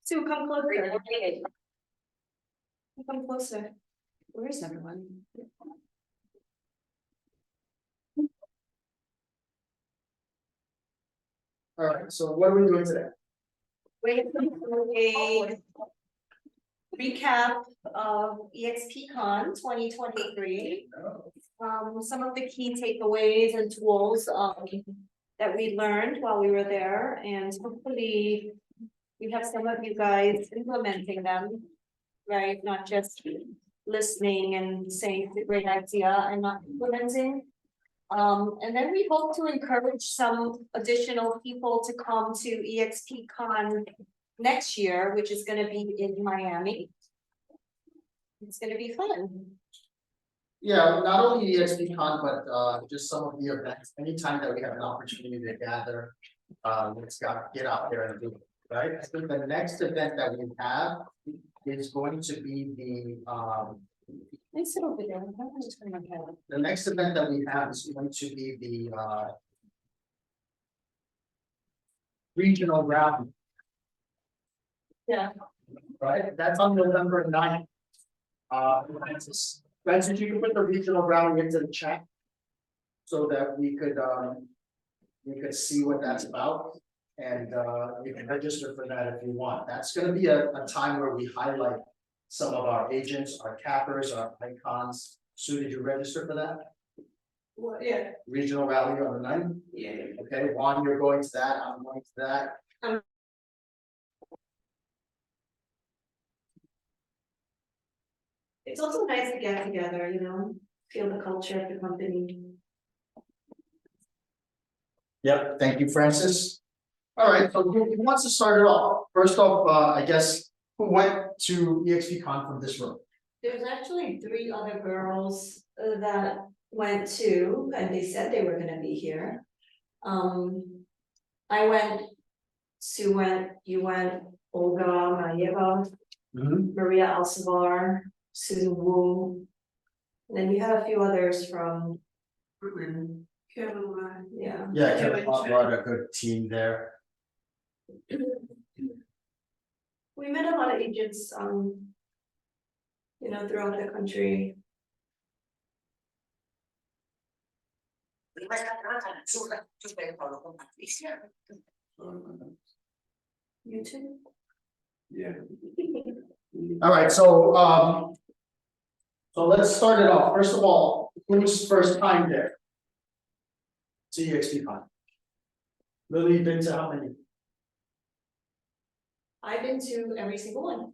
Sue, come closer. Come closer. Where is everyone? All right, so what are we doing today? We're going to do a recap of eXpCon 2023. Some of the key takeaways and tools that we learned while we were there, and hopefully we have some of you guys implementing them, right? Not just listening and saying it's a great idea and not implementing. And then we hope to encourage some additional people to come to eXpCon next year, which is going to be in Miami. It's going to be fun. Yeah, not only eXpCon, but just some of the events, anytime that we have an opportunity to gather, let's get out there and do it, right? I think the next event that we have is going to be Let's sit over there. I'm just gonna have it. the next event that we have is going to be the regional rally, Yeah. right? That's on November 9th. Francis, you can put the regional rally into the chat so that we could see what that's about. And you can register for that if you want. That's gonna be a time where we highlight some of our agents, our cappers, our icons. Sue, did you register for that? Well, yeah. Regional rally on the 9th? Yeah. Okay, Juan, you're going to that, I'm going to that. It's also nice to get together, you know, feel the culture of the company. Yep, thank you, Francis. All right, so who wants to start it off? First off, I guess, who went to eXpCon from this room? There's actually 3 other girls that went to, and they said they were gonna be here. I went, Sue went, you went, Olga Mayeva, Maria Alcivar, Susan Wu. And then you had a few others from Kevin, yeah. Yeah, Kevin brought a good team there. We met a lot of agents, you know, throughout the country. YouTube? Yeah. All right, so let's start it off. First of all, who's first time there? To eXpCon. Lily, you've been to how many? I've been to every single one.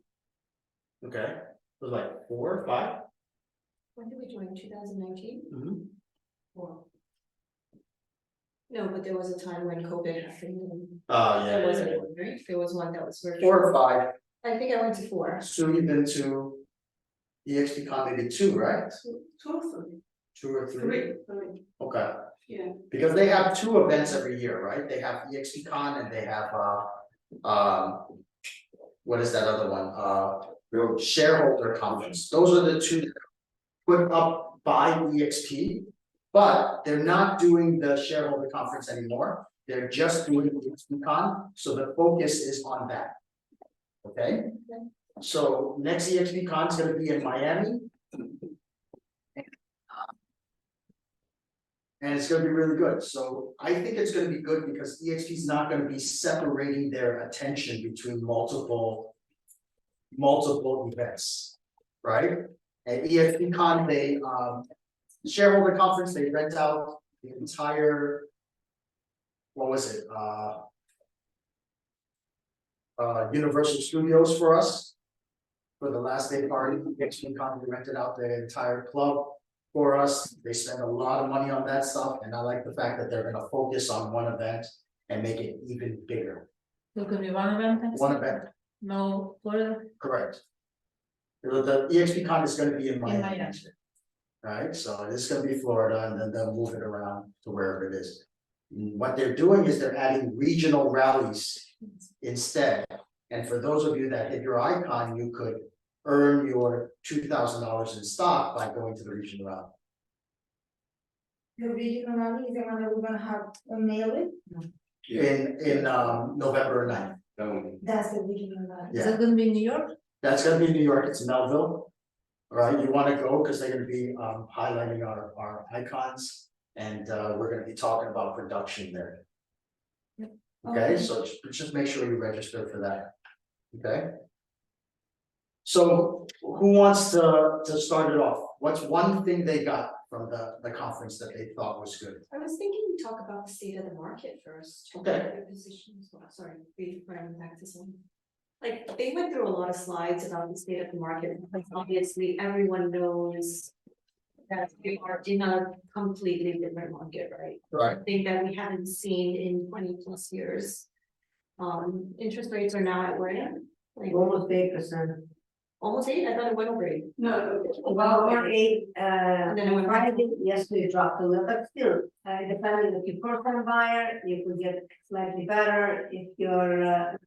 Okay, it was like 4 or 5. When did we join? 2019? Mm-hmm. Well. No, but there was a time when COVID happened. Yeah. There wasn't one, right? There was one that was virtual. 4 or 5. I think I went to 4. So you've been to eXpCon maybe 2, right? 2 or 3. 2 or 3? 3. Okay. Yeah. Because they have 2 events every year, right? They have eXpCon and they have what is that other one? Shareholder conference. Those are the 2 that are put up by eXp, but they're not doing the shareholder conference anymore. They're just doing eXpCon, so the focus is on that. Okay? So next eXpCon is gonna be in Miami. And it's gonna be really good. So I think it's gonna be good because eXp is not gonna be separating their attention between multiple events, right? At eXpCon, they shareholder conference, they rent out the entire, what was it? Universal Studios for us. For the last day party, eXpCon, they rented out the entire club for us. They spend a lot of money on that stuff, and I like the fact that they're gonna focus on one event and make it even bigger. So could be one event? One event, No, Florida? correct. The eXpCon is gonna be in Miami Miami. next year. Right, so it's gonna be Florida, and then they'll move it around to wherever it is. What they're doing is they're adding regional rallies instead. And for those of you that hit your icon, you could earn your $2,000 in stock by going to the regional rally. The regional rally is the one that we're gonna have a mail it. In November 9th. That's the regional value. Is Yeah. it gonna be in New York? That's gonna be in New York, it's Melville. All right, you wanna go, cause they're gonna be highlighting our icons, and we're gonna be talking about production there. Okay, so just make sure you register for that, okay? So who wants to start it off? What's one thing they got from the conference that they thought was good? I was thinking we talk about the state of the market first. Okay. Their positions, well, sorry, running back to some. Like, they went through a lot of slides about the state of the market, because obviously everyone knows that we are in a completely different market, right? Right. Thing that we haven't seen in 20+ years. Interest rates are now at where? Like Almost 8%. almost 8, I thought it went over 8. No, well, or 8, And then it went- Friday, yesterday dropped a little, but still, depending if you're first-time buyer, you could get slightly better. If you're a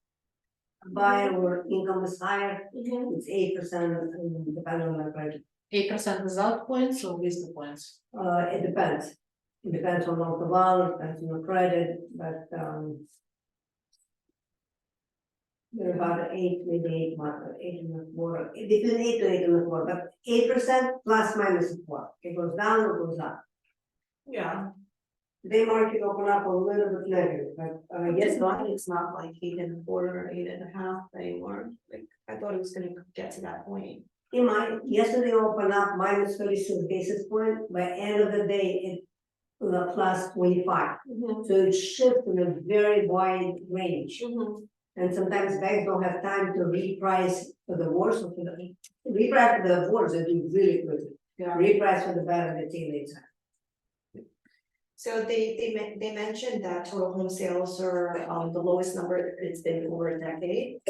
buyer or income is higher, it's 8%, depending on the credit. 8% without points or with the points? It depends. It depends on local value, depends on the credit, but, they're about 8, maybe 8 and a quarter, between 8 to 8 and a quarter, but 8% plus minus a quarter. It goes down or goes up. Yeah. They market open up a little bit negative, but, yes, It's not like 8 1/4 or 8 1/2 anymore, like, I thought it was gonna get to that point. in my, yesterday opened up minus 36 basis point, by end of the day, it was a plus 25. So it shifts in a very wide range. And sometimes banks don't have time to reprice for the worse or for the, reprice for the worse, they do really quickly. Yeah. Reprice for the better, they take later. So they mentioned that total home sales are the lowest number it's been in over a decade.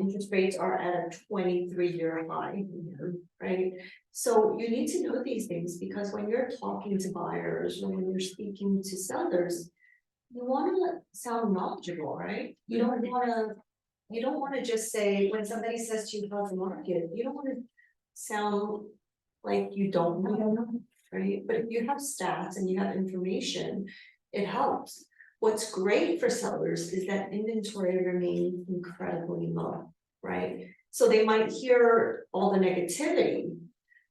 Interest rates are at a 23-year high, right? So you need to know these things, because when you're talking to buyers or when you're speaking to sellers, you wanna sound knowledgeable, right? You don't wanna just say, when somebody says to you how's the market, you don't wanna sound like you don't know, right? But if you have stats and you have information, it helps. What's great for sellers is that inventory remains incredibly low, right? So they might hear all the negativity,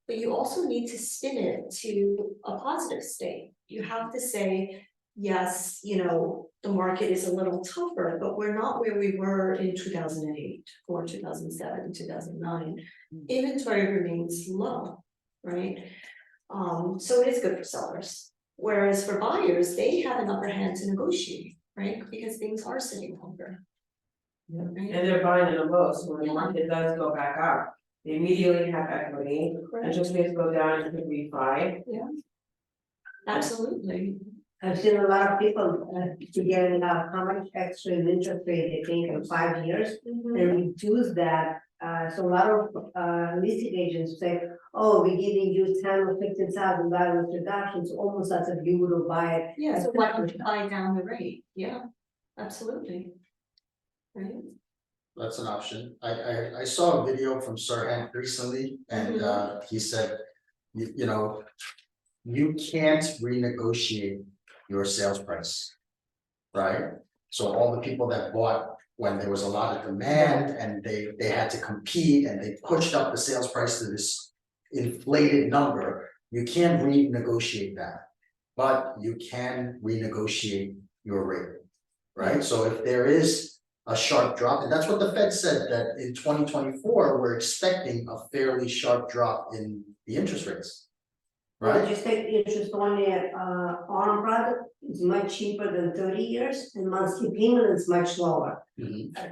but you also need to spin it to a positive state. You have to say, yes, the market is a little tougher, but we're not where we were in 2008 or 2007, 2009. Inventory remains low, right? So it is good for sellers. Whereas for buyers, they have an upper hand to negotiate, right? Because things are sitting longer. Yeah, Right? and they're buying in the low, so when the market does go back up, they immediately have equity, interest rates go down, it could refi. Absolutely. I've seen a lot of people, figuring out how much extra in interest rate they think in 5 years, they reduce that. So a lot of leasing agents say, oh, we're giving you 10 or 15,000 dollars reduction, so almost as if you would buy it. Yeah, so why don't you buy down the rate? Yeah, absolutely. Right? That's an option. I saw a video from Sirhan recently, and he said, you know, you can't renegotiate your sales price. Right? So all the people that bought when there was a lot of demand and they had to compete and they pushed up the sales price to this inflated number, you can't renegotiate that. But you can renegotiate your rate, right? So if there is a sharp drop, and that's what the Fed said, that in 2024, we're expecting a fairly sharp drop in the interest rates. Well, Right? just take interest only on product, it's much cheaper than 30 years, and monthly payment is much lower.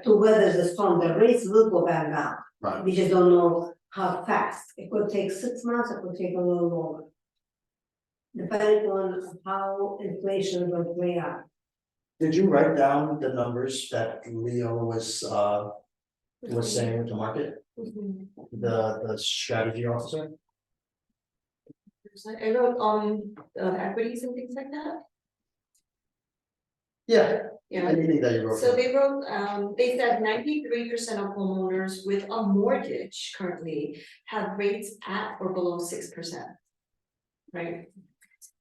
To weather the storm, the rates will go back down. Right. We just don't know how fast. It could take 6 months, it could take a little longer. Depending on how inflation is going to play out. Did you write down the numbers that Leo was saying with the market, the strategy officer? I wrote on equities and things like that. Yeah, Yeah. anything that you wrote. So they wrote, they said 93% of homeowners with a mortgage currently have rates at or below 6%. Right?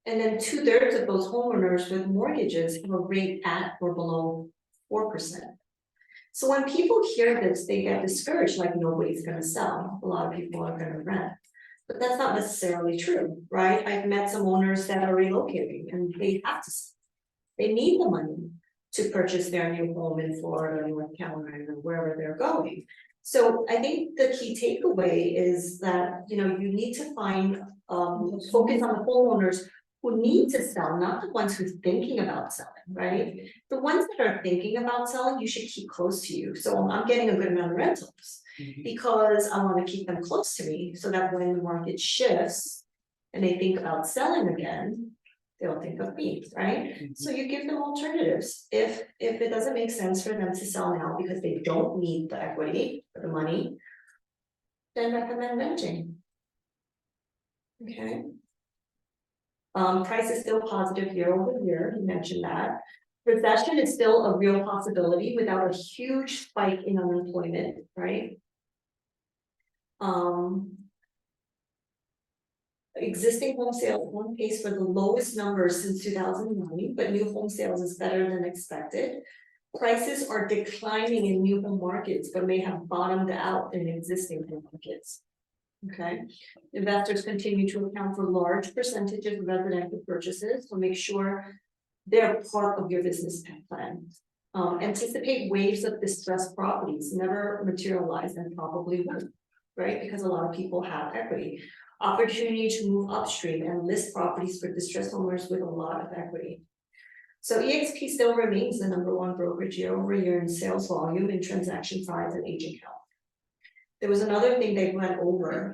And then 2/3 of those homeowners with mortgages have a rate at or below 4%. So when people hear this, they get discouraged, like nobody's gonna sell, a lot of people are gonna rent. But that's not necessarily true, right? I've met some owners that are relocating and they have to. They need the money to purchase their new home in Florida, North Carolina, or wherever they're going. So I think the key takeaway is that, you need to find, focus on the homeowners who need to sell, not the ones who's thinking about selling, right? The ones that are thinking about selling, you should keep close to you. So I'm getting a good amount of rentals because I want to keep them close to me so that when the market shifts and they think about selling again, they'll think of me, right? So you give them alternatives. If it doesn't make sense for them to sell now because they don't need the equity or the money, then recommend renting. Okay. Price is still positive year over year, you mentioned that. Recession is still a real possibility without a huge spike in unemployment, right? Existing home sales on pace for the lowest numbers since 2009, but new home sales is better than expected. Prices are declining in new home markets, but may have bottomed out in existing home markets. Okay, investors continue to account for large percentages of residential purchases, so make sure they're part of your business plan. Anticipate waves of distressed properties, never materialize and probably won't, right? Because a lot of people have equity. Opportunity to move upstream and list properties for distressed owners with a lot of equity. So eXp still remains the #1 brokerage year over year in sales volume, in transaction size, and agent count. There was another thing they went over,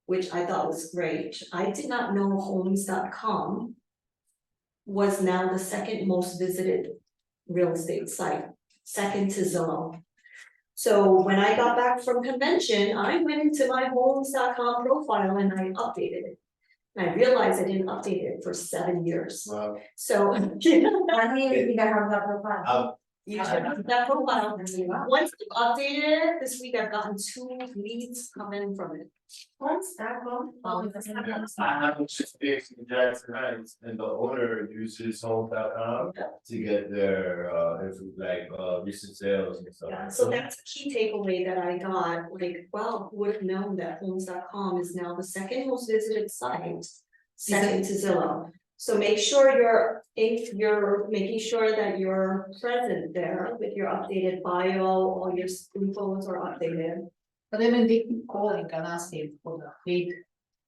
which I thought was great. I did not know homes.com was now the second most visited real estate site, second to Zillow. So when I got back from convention, I went into my homes.com profile and I updated it. And I realized I didn't update it for 7 years. Wow. So. I don't even think I have that profile. You should have that profile. Once you updated it, this week I've gotten 2 leads coming from it. What's that called? I have just based in Jackson Heights and the owner uses home.com to get their recent sales and stuff. Yeah, so that's a key takeaway that I got, like, wow, who would have known that homes.com is now the second most visited site, second to Zillow. So make sure you're making sure that you're present there with your updated bio, all your infos are updated. But I mean, they keep calling and asking for the paid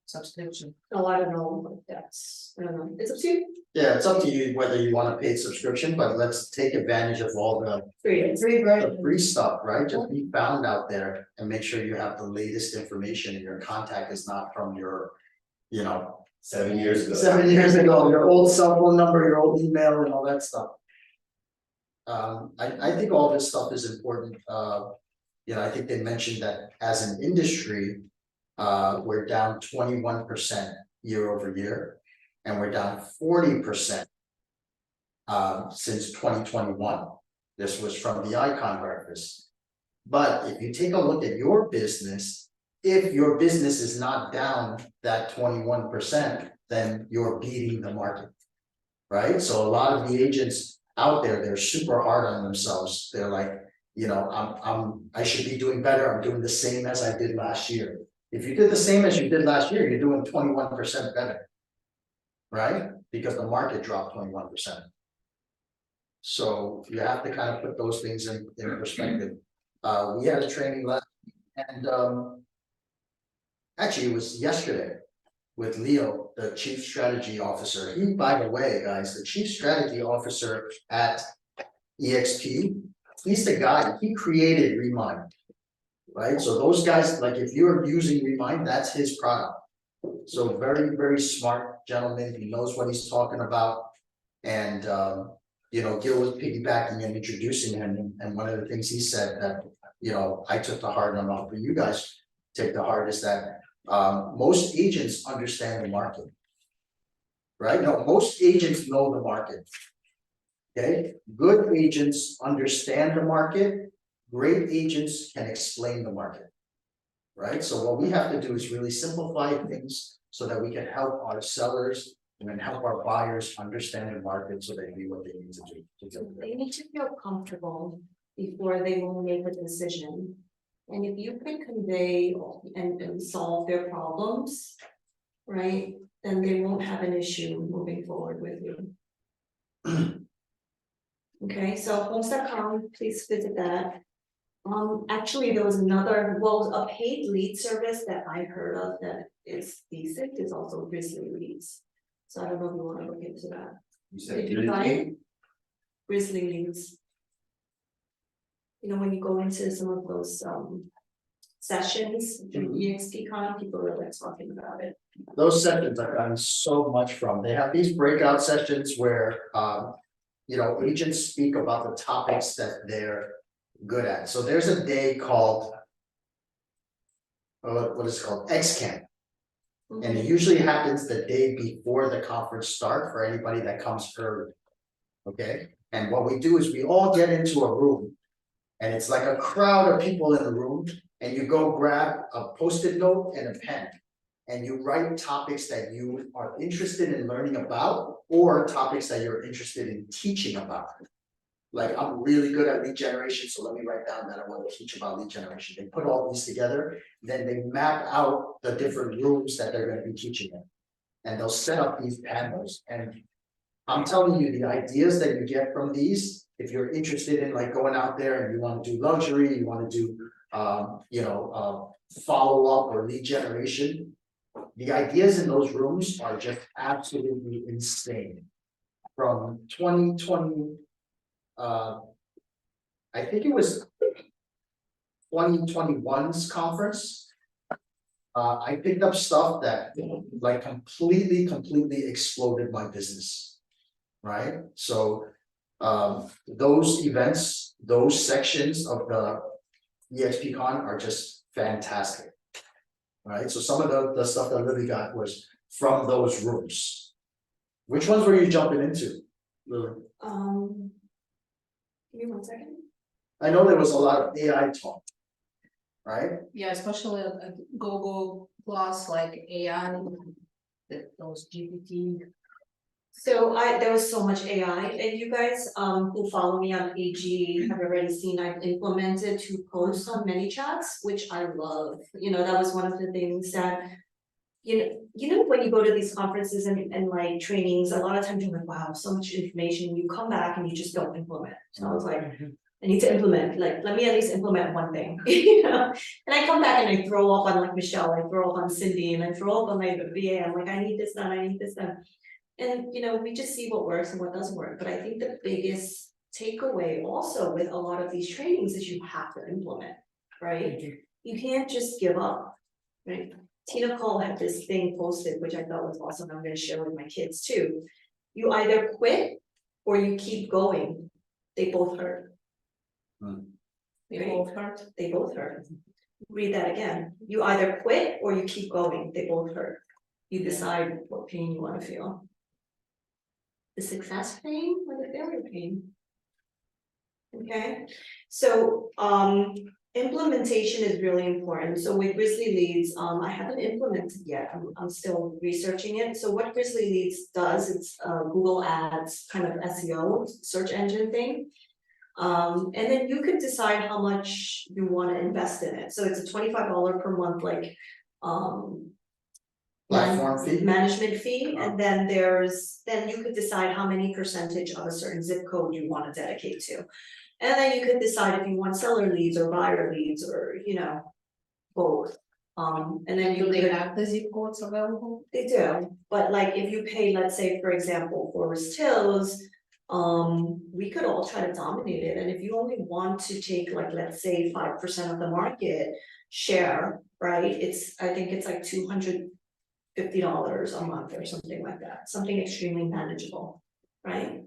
subscription. Oh, I don't know, but I don't know, it's up to you. Yeah, it's up to you whether you want a paid subscription, but let's take advantage of all the free stuff, right? Just be found out there and make sure you have the latest information and your contact is not from your, 7 years ago. 7 years ago, your old cell phone number, your old email and all that stuff. I think all this stuff is important. I think they mentioned that as an industry, we're down 21% year over year, and we're down 40% since 2021. This was from the Icon Breakfast. But if you take a look at your business, if your business is not down that 21%, then you're beating the market, right? So a lot of the agents out there, they're super hard on themselves. They're like, I should be doing better. I'm doing the same as I did last year. If you did the same as you did last year, you're doing 21% better, right? Because the market dropped 21%. So you have to kind of put those things in perspective. We had a training last and actually it was yesterday with Leo, the Chief Strategy Officer. He, by the way, guys, the Chief Strategy Officer at eXp, he's the guy, he created Remind, right? So those guys, like if you're using Remind, that's his product. So very, very smart gentleman, he knows what he's talking about. And Gil was piggybacking and introducing him, and one of the things he said that, I took to heart, and I'm not for you guys take to heart, is that most agents understand the market. Right? No, most agents know the market. Okay, good agents understand the market, great agents can explain the market. Right? So what we have to do is really simplify things so that we can help our sellers and help our buyers understand the market so they do what they need to do. They need to feel comfortable before they will make a decision. And if you can convey and solve their problems, right, then they won't have an issue moving forward with you. Okay, so homes.com, please visit that. Actually, there was another, well, a paid lead service that I heard of that is decent, is also Grizzly Leads. So I don't know if you wanna look into that. You said Did you buy Disney? it? Grizzly Leads. You know, when you go into some of those sessions through eXp people are like talking about it. Those sessions I've gotten so much from. They have these breakout sessions where, you know, agents speak about the topics that they're good at. So there's a day called, what is it called? XCamp. And it usually happens the day before the conference start for anybody that comes early. Okay, and what we do is we all get into a room. And it's like a crowd of people in the room, and you go grab a Post-it note and a pen. And you write topics that you are interested in learning about, or topics that you're interested in teaching about. Like, I'm really good at lead generation, so let me write down that I want to teach about lead generation. They put all these together, then they map out the different rooms that they're gonna be teaching in. And they'll set up these panels, and I'm telling you, the ideas that you get from these, if you're interested in like going out there and you wanna do luxury, you wanna do, follow-up or lead generation. The ideas in those rooms are just absolutely insane. From 2020, I think it was 2021's conference. I picked up stuff that like completely exploded my business. Right, so those events, those sections of the eXp Con are just fantastic. Right, so some of the stuff that Lily got was from those rooms. Which ones were you jumping into, Lily? Give me 1 second. I know there was a lot of AI talk. Right, Yeah, especially at Google Plus, like AI, those GPT. So there was so much AI, and you guys who follow me on AG have already seen I've implemented 2 posts on many chats, which I love. You know, that was one of the things that, you know, when you go to these conferences and like trainings, a lot of times you're like, wow, so much information, you come back and you just don't implement. So I was like, I need to implement, like, let me at least implement one thing, you know? And I come back and I throw up on like Michelle, I throw up on Cindy, and I throw up on my VA, I'm like, I need this done, I need this done. And, you know, we just see what works and what doesn't work, but I think the biggest takeaway also with a lot of these trainings is you have to implement, right? You can't just give up, right? Tina Cole had this thing posted, which I thought was awesome, I'm gonna share with my kids too. You either quit or you keep going, they both hurt. They Right? both hurt. They both hurt. Read that again, you either quit or you keep going, they both hurt. You decide what pain you wanna feel. The success pain or the failure pain. Okay, so implementation is really important. So with Grizzly Leads, I haven't implemented yet. I'm still researching it. So what Grizzly Leads does, it's Google Ads kind of SEO search engine thing. And then you could decide how much you want to invest in it. So it's a $25 per month, like platform fee? management fee, and then then you could decide how many percentage of a certain zip code you want to dedicate to. And then you could decide if you want seller leads or buyer leads or, you know, both. And then you Do they could, have the zip codes available? they do, but like if you pay, let's say, for example, Forest Hills, we could all try to dominate it, and if you only want to take like, let's say, 5% of the market share, right? I think it's like $250 a month or something like that, something extremely manageable, right?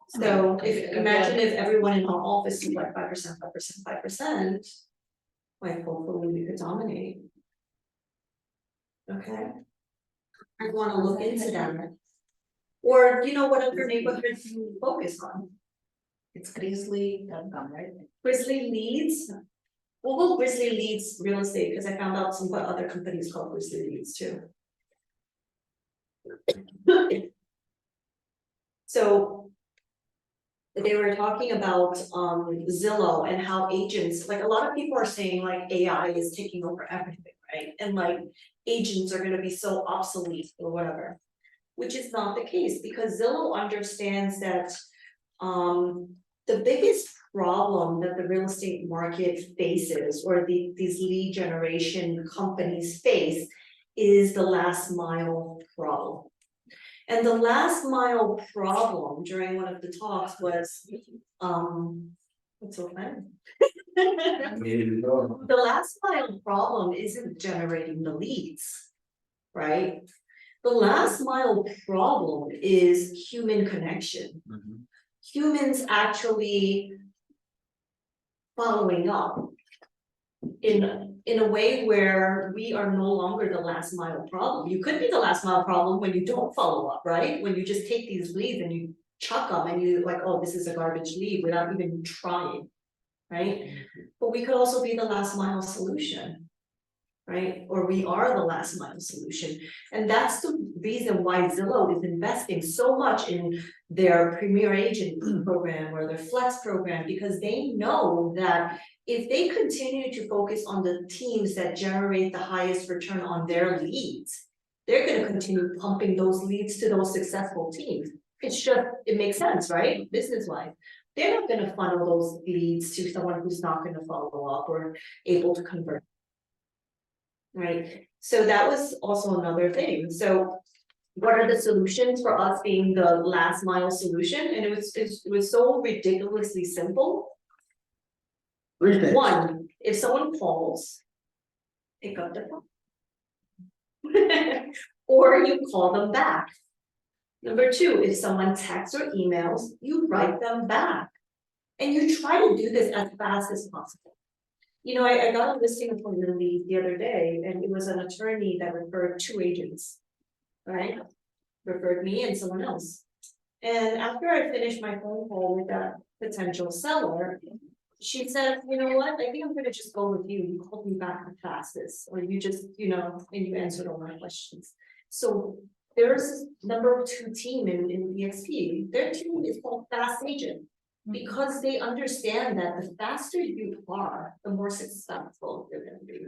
So imagine if everyone in our office did like 5%, 5%, 5%, like hopefully we could dominate. Okay. I wanna look into that. Or, you know, what other neighborhoods you focus on? It's grizzly.com, right? Grizzly Leads? Google Grizzly Leads real estate, because I found out some other companies called Grizzly Leads too. So they were talking about Zillow and how agents, like a lot of people are saying like AI is taking over everything, right? And like agents are gonna be so obsolete or whatever. Which is not the case, because Zillow understands that the biggest problem that the real estate market faces, or these lead generation companies face, is the last mile problem. And the last mile problem during one of the talks was, what's so funny? The last mile problem isn't generating the leads, right? The last mile problem is human connection. Humans actually following up in a way where we are no longer the last mile problem. You could be the last mile problem when you don't follow up, right? When you just take these leads and you chuck them and you like, oh, this is a garbage lead without even trying, right? But we could also be the last mile solution, right? Or we are the last mile solution. And that's the reason why Zillow is investing so much in their Premier Agent program or their Flex program, because they know that if they continue to focus on the teams that generate the highest return on their leads, they're gonna continue pumping those leads to those successful teams. It's just, it makes sense, right? Business-wise. They're not gonna funnel those leads to someone who's not gonna follow up or able to convert. Right, so that was also another thing. So what are the solutions for us being the last mile solution? And it was so ridiculously simple. 3 things. One, if someone calls, pick up the phone. Or you call them back. Number 2, if someone texts or emails, you write them back. And you try to do this as fast as possible. You know, I got a listing from Lily the other day, and it was an attorney that referred 2 agents, right? Referred me and someone else. And after I finished my phone call with that potential seller, she said, you know what, I think I'm gonna just go with you. You called me back the fastest, or you just, you know, and you answered all my questions. So there's number 2 team in eXp. Their team is called Fast Agent. Because they understand that the faster you are, the more successful you're gonna be.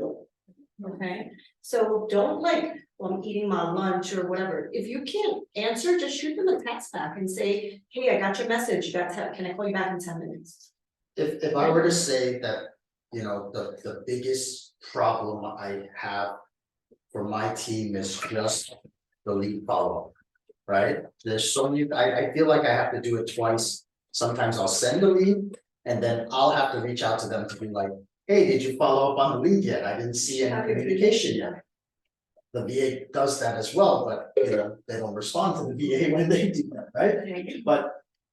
Okay, so don't like, well, I'm eating my lunch or whatever. If you can't answer, just shoot them a text back and say, hey, I got your message. Can I call you back in 10 minutes? If I were to say that, you know, the biggest problem I have for my team is just the lead follow-up, right? There's so many, I feel like I have to do it twice. Sometimes I'll send a lead and then I'll have to reach out to them to be like, hey, did you follow up on the lead yet? I didn't see any communication yet. The VA does that as well, but you know, they don't respond to the VA when they do that, right? But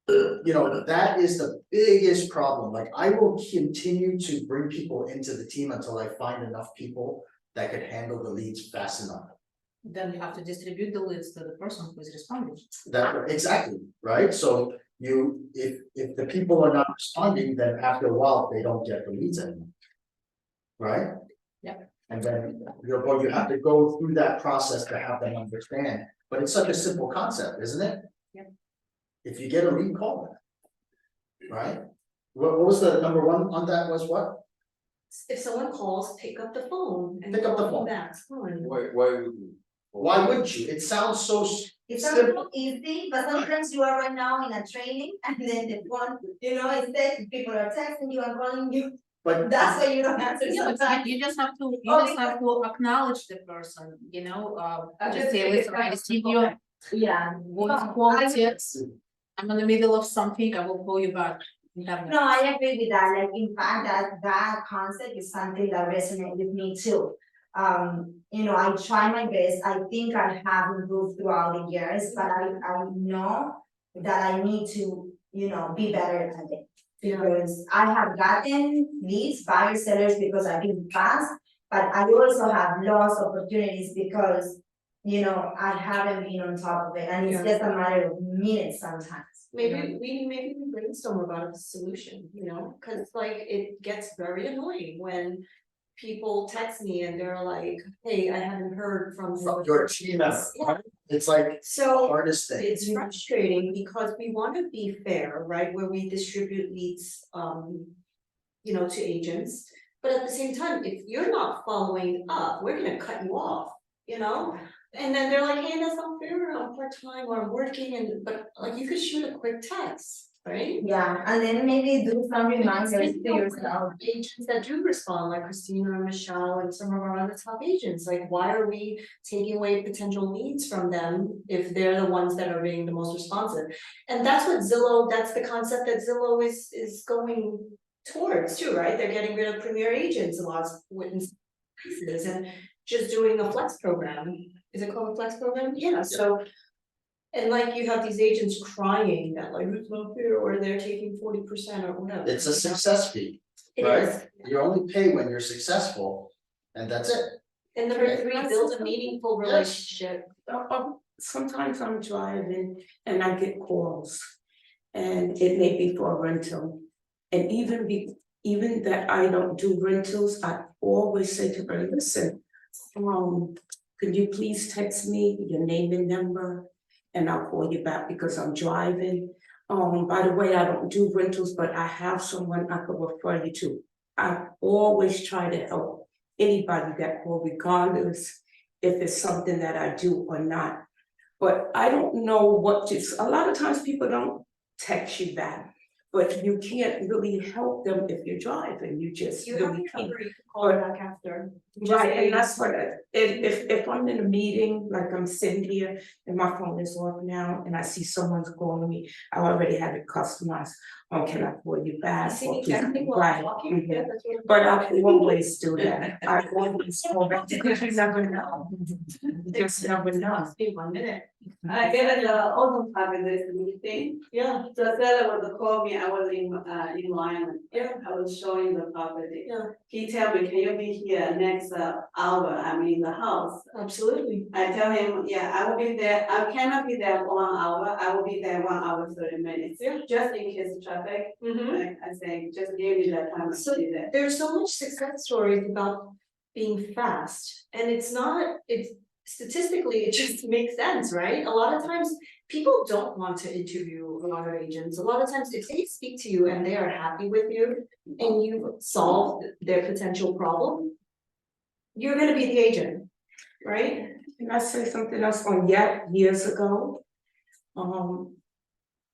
you know, that is the biggest problem. Like I will continue to bring people into the team until I find enough people that could handle the leads fast enough. Then you have to distribute the leads to the person who is responding. That exactly, right? So if the people are not responding, then after a while, they don't get the leads anymore. Right? Yeah. And then you have to go through that process to have them understand, but it's such a simple concept, isn't it? Yeah. If you get a lead, call them. Right? What was the number 1 on that was what? If someone calls, pick up the phone and Pick up the call phone. them back. Fine. Why wouldn't you? It sounds so It's simple. so easy, but sometimes you are right now in a training and then the phone, you know, instead people are texting you and calling you. But That's why you don't answer Yeah, but sometimes. you just have to acknowledge the person, you know, just say, listen, I received your Yeah. voice quality. I'm in the middle of something, I will call you back. You have No, I agree with that. Like, in fact, that concept is something that resonates with me too. You know, I try my best. I think I have improved throughout the years, but I know that I need to, you know, be better at it. Because I have gotten leads, buyers, sellers, because I've been fast, but I also have lost opportunities because, you know, I haven't been on top of it, and it's just a matter of minutes sometimes. Maybe we brainstorm about a solution, you know, cause like it gets very annoying when people text me and they're like, hey, I haven't heard from. From your team member, right? It's like So hardest thing. it's frustrating because we wanna be fair, right, where we distribute leads, to agents. But at the same time, if you're not following up, we're gonna cut you off, you know? And then they're like, hey, that's not fair, I'm part-time or I'm working but like you could shoot a quick text, right? Yeah, and then maybe do some reminders to You know, yourself. Agents that do respond, like Christina or Michelle and some of our other top agents, like why are we taking away potential leads from them if they're the ones that are being the most responsive? And that's what Zillow, that's the concept that Zillow is going towards too, right? They're getting rid of premier agents in lots of places and just doing a flex program. Is it called a flex program? Yeah, so. And like you have these agents crying that like it's not fair or they're taking 40% or whatever. It's a success fee, It right? is. You only pay when you're successful, and that's it. And number three, build a meaningful relationship. Sometimes I'm driving and I get calls. And it may be for a rental. And even that I don't do rentals, I always say to her, listen, could you please text me your name and number? And I'll call you back because I'm driving. By the way, I don't do rentals, but I have someone I could refer you to. I always try to help anybody that call, regardless if it's something that I do or not. But I don't know what to, a lot of times people don't text you back, but you can't really help them if you're driving, you just You have really your can't. number, you can call back after. Right, and that's what, if I'm in a meeting, like I'm sitting here and my phone is off now and I see someone's calling me, I already have it customized, can I call you back? You see me Or please- texting while Right, I'm talking? mhm. Yeah, that's what- But I always do that, I always call back, because you never know, you just never know. Be 1 minute. I get the autumn time in this meeting, Yeah, the seller was call me, I was in line, yeah, I was showing the property. yeah, He tell me, can you be here next hour, I'm in the house. absolutely. I tell him, yeah, I will be there, I cannot be there 1 hour, I will be there 1 hour 30 minutes. Yeah. Just in case of traffic, I say, just give me that time So to be there. there's so much success stories about being fast and it's statistically, it just makes sense, right? A lot of times people don't want to interview a lot of agents. A lot of times if they speak to you and they are happy with you and you've solved their potential problem, you're gonna be the agent, right? Can I say something else on years ago?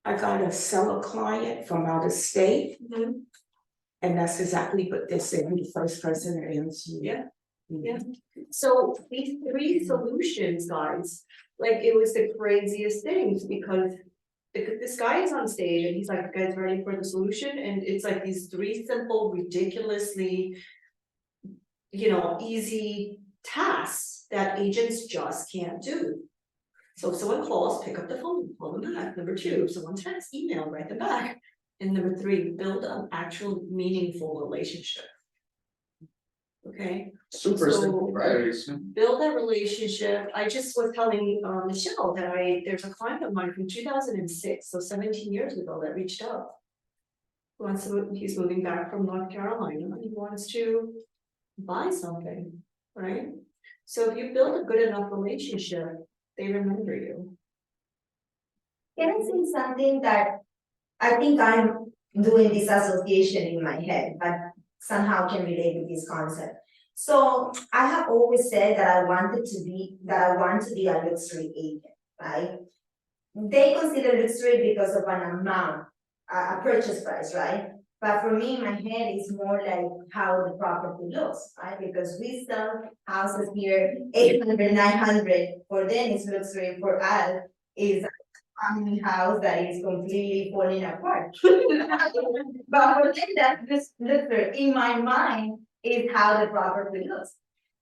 I got a seller client from out of state. And that's exactly what they said, I'm the first person to answer. Yeah. Yeah. So these 3 solutions, guys, like it was the craziest things because this guy is on stage and he's like, you guys ready for the solution? And it's like these 3 simple, ridiculously, easy tasks that agents just can't do. So if someone calls, pick up the phone, call them back. Number 2, if someone texts, email, write them back. And number 3, build an actual meaningful relationship. Okay. Super So- simple, right? Build that relationship. I just was telling Michelle that there's a client of mine from 2006, so 17 years ago, that reached out. He's moving back from North Carolina, and he wants to buy something, right? So if you build a good enough relationship, they remember you. Can I say something that I think I'm doing this association in my head, but somehow can relate to this concept. So I have always said that I want to be a luxury agent, right? They consider luxury because of an amount, a purchase price, right? But for me, my head is more like how the property looks, right? Because we sell houses here, 800, 900, for them it's luxury, for us is family house that is completely falling apart. But for them, that's just luxury. In my mind, is how the property looks.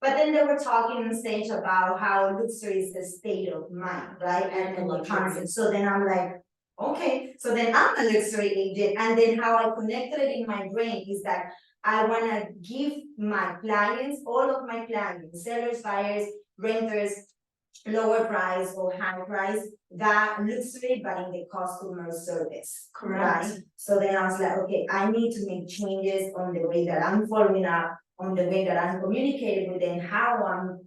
But then they were talking on stage about how luxury is the state of mind, right? And the concept. So then I'm like, okay, so then I'm a luxury agent. And then how I connected it in my brain is that I wanna give my clients, all of my clients, sellers, buyers, renters, lower price or high price, that luxury, but in the customer service. Correct. Right? So then I was like, okay, I need to make changes on the way that I'm following up on the way that I'm communicating with them, how I'm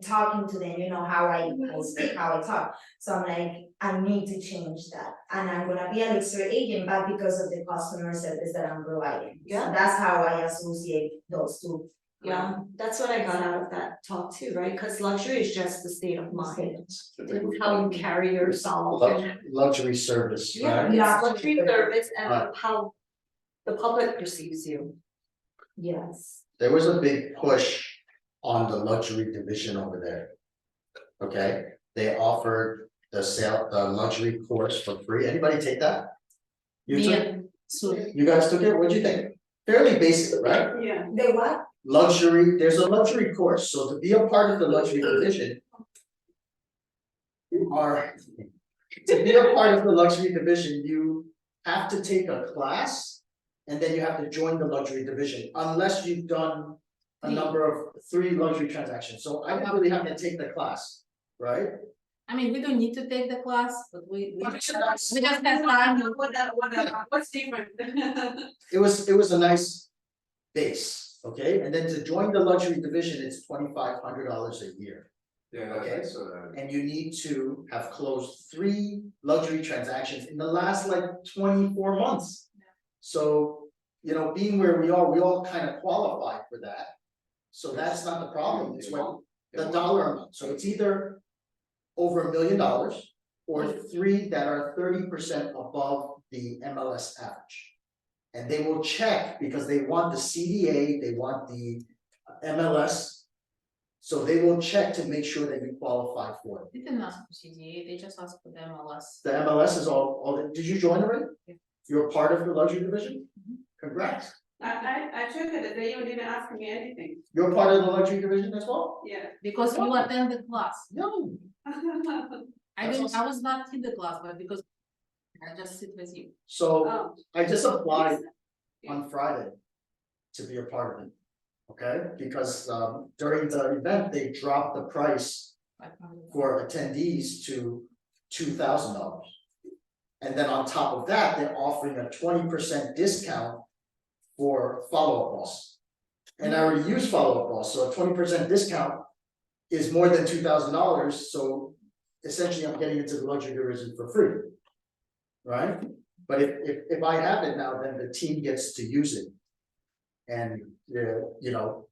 talking to them, how I speak, how I talk. So I'm like, I need to change that, and I'm gonna be a luxury agent, but because of the customer service that I'm providing. So Yeah. that's how I associate those two. Yeah, that's what I got out of that talk too, right? Cause luxury is just the state of mind. It's how you carry yourself and. Luxury service, Yeah, right? it's luxury service and Right. how the public perceives you. Yes. There was a big push on the luxury division over there. Okay, they offered the luxury course for free. Anybody take that? You Me took, and Sue. you guys took it? What'd you think? Fairly basic, right? Yeah. The what? Luxury, there's a luxury course, so to be a part of the luxury division. You are, to be a part of the luxury division, you have to take a class. And then you have to join the luxury division, unless you've done a number of 3 luxury transactions, so I didn't really have to take the class, right? I mean, we don't need to take the class, but we just have time. What's different? It was a nice base, okay, and then to join the luxury division, it's $2,500 a year. Yeah, Okay. that's And you need to have closed 3 luxury transactions in the last like 24 months. So, being where we are, we all kind of qualify for that. So that's not the problem, it's when the dollar amount, so it's either over $1 million or 3 that are 30% above the MLS average. And they will check because they want the CDA, they want the MLS. So they will check to make sure that you qualify for it. They didn't ask for CDA, they just asked for the MLS. The MLS is all, did you join already? Yeah. You're part of the luxury division? Mhm. Congrats, I checked it, they even didn't ask me anything, you're part of the luxury division as well? yeah. Because you attended class. No. I was not in the class, but because I just sit with you. So Oh, I just applied Yeah. on Friday to be a part of it. Okay, because during the event, they dropped the price for attendees to $2,000. And then on top of that, they're offering a 20% discount for follow-up costs. And I already use follow-up costs, so a 20% discount is more than $2,000, so essentially I'm getting into the luxury division for free. Right? But if I have it now, then the team gets to use it. And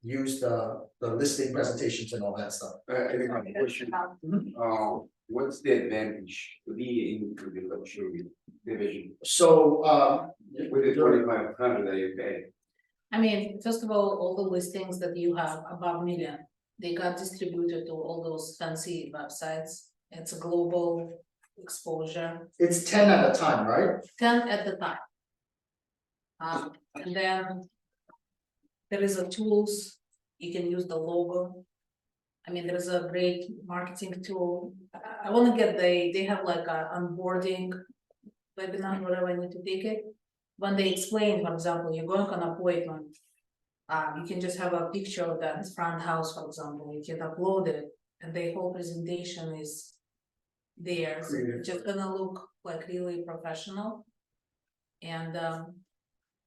use the listing presentations and all that stuff. I think my question, what's the advantage to be into the luxury division So with the 2,500 that you pay? I mean, first of all the listings that you have above million, they got distributed to all those fancy websites. It's a global exposure, it's 10 at a time, right? 10 at the time. And then there is a tools, you can use the logo. I mean, there is a great marketing tool. I wanna get they have like a onboarding webinar, whatever I need to take it. When they explain, for example, you're going on appointment. You can just have a picture of that front house, for example, you can upload it, and the whole presentation is there, so it's just gonna look like really professional. And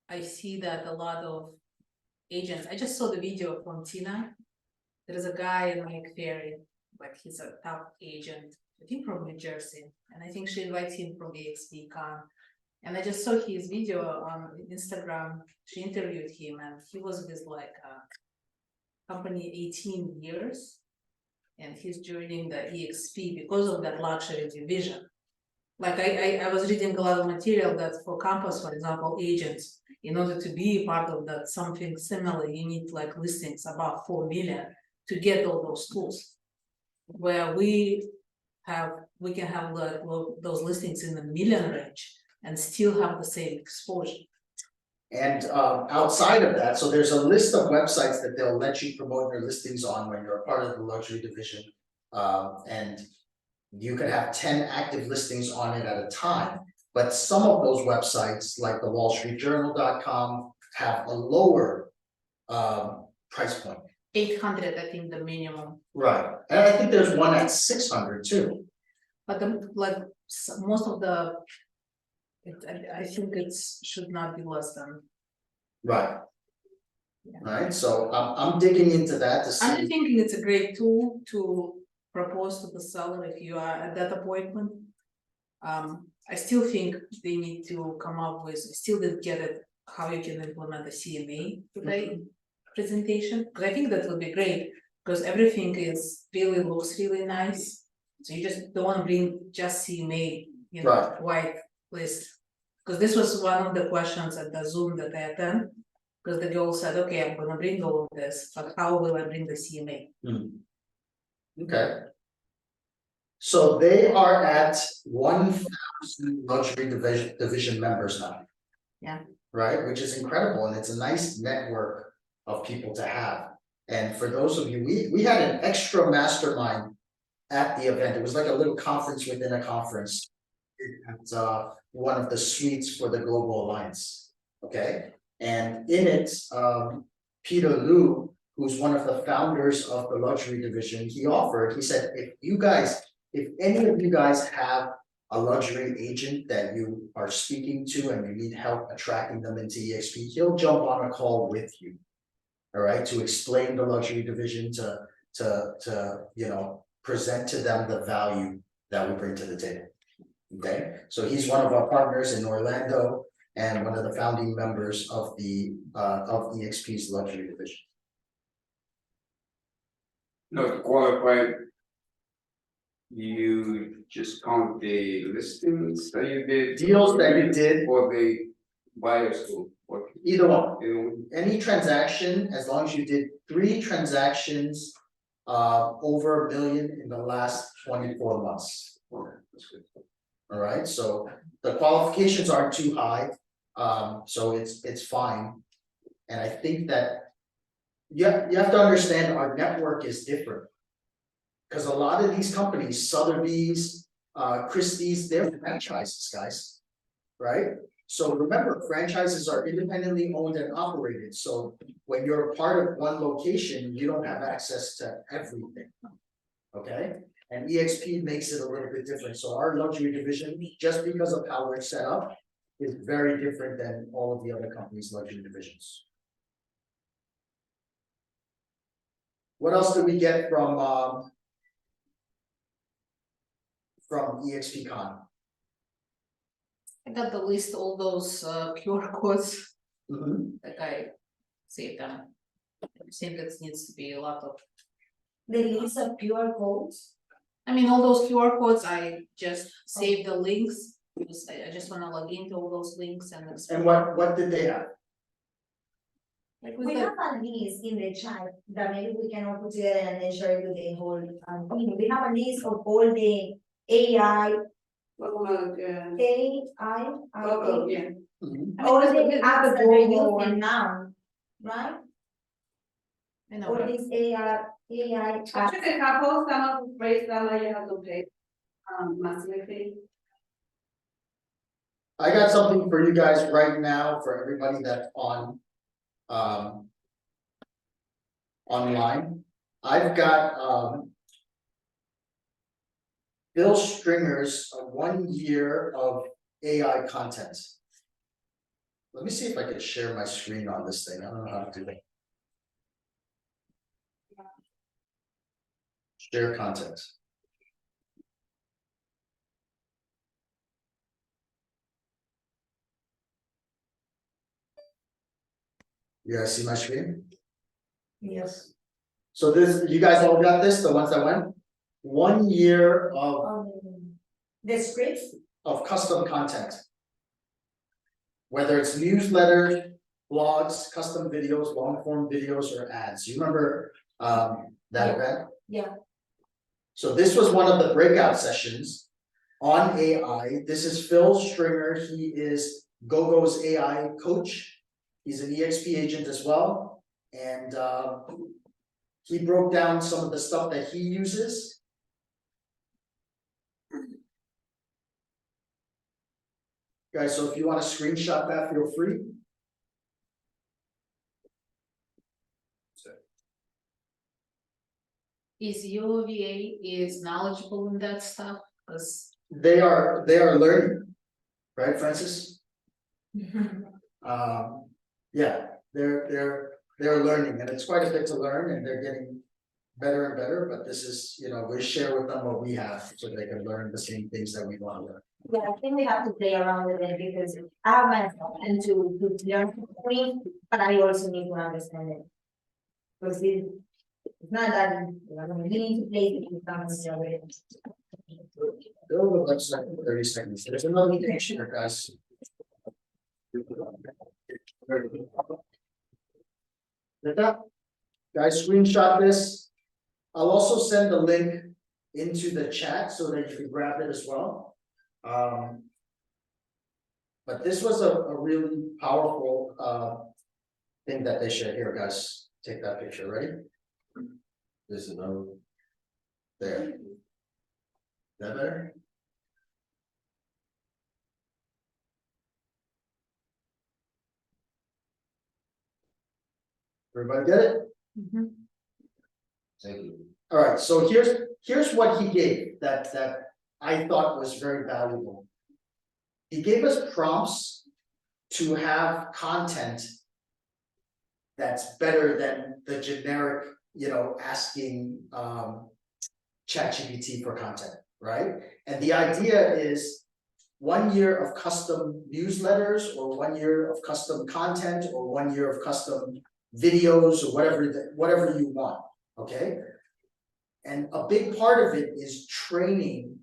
I see that a lot of agents, I just saw the video from Tina. There is a guy in Lake Ferry, like he's a top agent, I think from New Jersey, and I think she invites him from eXp Con. And I just saw his video on Instagram, she interviewed him, and he was with like a company 18 years. And he's joining the eXp because of that luxury division. Like I was reading a lot of material that for campus, for example, agents, in order to be part of that something similar, you need like listings about 4 million to get all those tools. Where we can have like those listings in the million range and still have the same exposure. And outside of that, so there's a list of websites that they'll let you promote your listings on when you're a part of the luxury division. And you can have 10 active listings on it at a time. But some of those websites, like the wallstreetjournal.com, have a lower price point. 800, I think the minimum, Right, and I think there's one at 600 too. but most of the. I think should not be less than. Right. Right, so I'm digging into that to I'm see, thinking it's a great tool to propose to the seller if you are at that appointment. I still think they need to come up with, I still didn't get it, how you can implement a CMA today presentation, because I think that would be great, because everything is really looks really nice. So you just don't want to bring just CMA, you know, Right. white list. Because this was one of the questions at the Zoom that I attended. Because the girl said, okay, I'm gonna bring all of this, but how will I bring the CMA? okay. So they are at 1,000 luxury division members now. Yeah. Right, which is incredible, and it's a nice network of people to have. And for those of you, we had an extra mastermind at the event. It was like a little conference within a conference. It's one of the suites for the Global Alliance, okay? And in it, Peter Liu, who's one of the founders of the luxury division, he said, if any of you guys have a luxury agent that you are speaking to and you need help attracting them into eXp, he'll jump on a call with you. All right, to explain the luxury division, to you know, present to them the value that we bring to the table. Okay, so he's one of our partners in Orlando and one of the founding members of the of eXp's luxury division. No, to qualify, you just count the listings that you did? Deals that you did, Or the buyers who, what? either one. You know, Any transaction, as long as you did 3 transactions over $1 million in the last 24 months. okay, that's good. All right, so the qualifications aren't too high, so it's fine. And I think that you have to understand our network is different. Because a lot of these companies, Sotheby's, Christie's, they're franchises, guys. Right? So remember, franchises are independently owned and operated, so when you're a part of one location, you don't have access to everything. Okay, and eXp makes it a little bit different, so our luxury division, just because of how we're set up, is very different than all of the other companies' luxury divisions. What else did we get from eXpCon? I got the list, all those QR codes Mhm. that I saved them. I think it needs to be a lot of, The list of QR codes. I mean, all those QR codes, I just saved the links. Because I just wanna log into all those links and. And what did they have? Like with We the, have a list in the chat that maybe we can all put together and then share it with the whole thing. We have a list of all the AI, Well, AI, yeah. Mhm. all the with apps that the we're Google using one. now, right? I know, All but these AI apps. Actually, a couple, some of the rates that you have to pay, monthly fee. I got something for you guys right now for everybody that's on online. I've got Bill Stringer's 1 year of AI content. Let me see if I can share my screen on this thing. I don't know how to do that. Share content. You guys see my screen? Yes. So this, you guys all got this, the ones that went? 1 year The scripts, of custom content. Whether it's newsletters, blogs, custom videos, long form videos, or ads. You remember that event? yeah. So this was one of the breakout sessions on AI. This is Phil Stringer. He is GoGo's AI coach. He's an eXp agent as well. And he broke down some of the stuff that he uses. Guys, so if you want to screenshot that, feel free. is your VA is knowledgeable in that stuff, because. They are learning, right, Francis? Yeah, they're they're learning, and it's quite a bit to learn, and they're getting better and better, but this is, we share with them what we have, so they can learn the same things that we want to learn. Yeah, I think we have to play around with it because I have my and to learn quickly, but I also need to understand it. Because it's not that, you need to play it with them. Go to the website for 30 seconds, there's another thing here, guys. Like that. Guys, screenshot this. I'll also send the link into the chat so that you can grab it as well. But this was a really powerful thing that they shared here, guys. Take that picture, ready? There's another. There. Is that better? Everybody get it? Thank you. All right, so here's what he gave that I thought was very valuable. He gave us prompts to have content that's better than the generic, asking ChatGPT for content, right? And the idea is 1 year of custom newsletters, or 1 year of custom content, or 1 year of custom videos, or whatever you want, okay? And a big part of it is training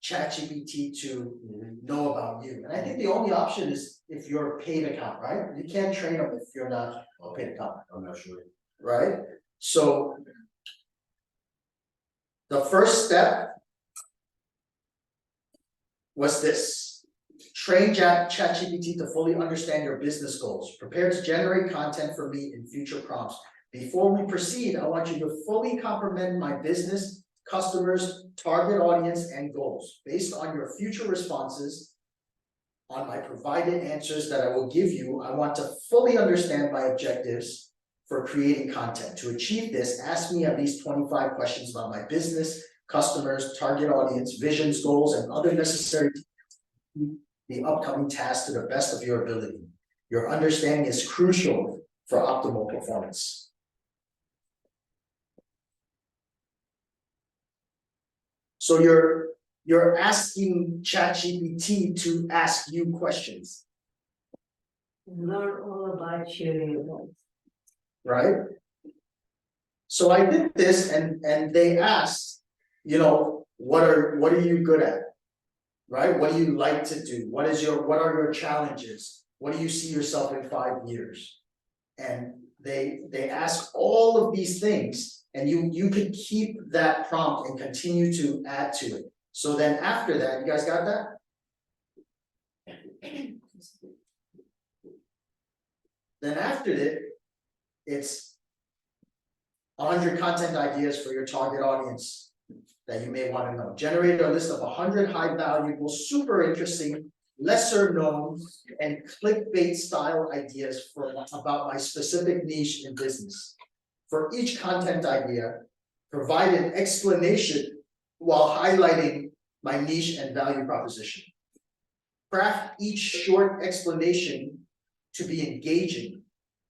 ChatGPT to know about you. And I think the only option is if you're a paid account, right? You can't train them if you're not a paid account. I'm not sure. Right? So the first step was this: train ChatGPT to fully understand your business goals. Prepare to generate content for me in future prompts. Before we proceed, I want you to fully comprehend my business, customers, target audience, and goals. Based on your future responses on my provided answers that I will give you, I want to fully understand my objectives for creating content. To achieve this, ask me at least 25 questions about my business, customers, target audience, visions, goals, and other necessary the upcoming tasks to the best of your ability. Your understanding is crucial for optimal performance. So you're asking ChatGPT to ask you questions. Learn all about you. Right? So I did this, and they asked, what are you good at? Right? What do you like to do? What are your challenges? What do you see yourself in 5 years? And they ask all of these things, and you could keep that prompt and continue to add to it. So then after that, you guys got that? Then after it, it's 100 content ideas for your target audience that you may want to know. Generate a list of 100 high valuable, super interesting, lesser known, and clickbait style ideas about my specific niche in business. For each content idea, provide an explanation while highlighting my niche and value proposition. Craft each short explanation to be engaging,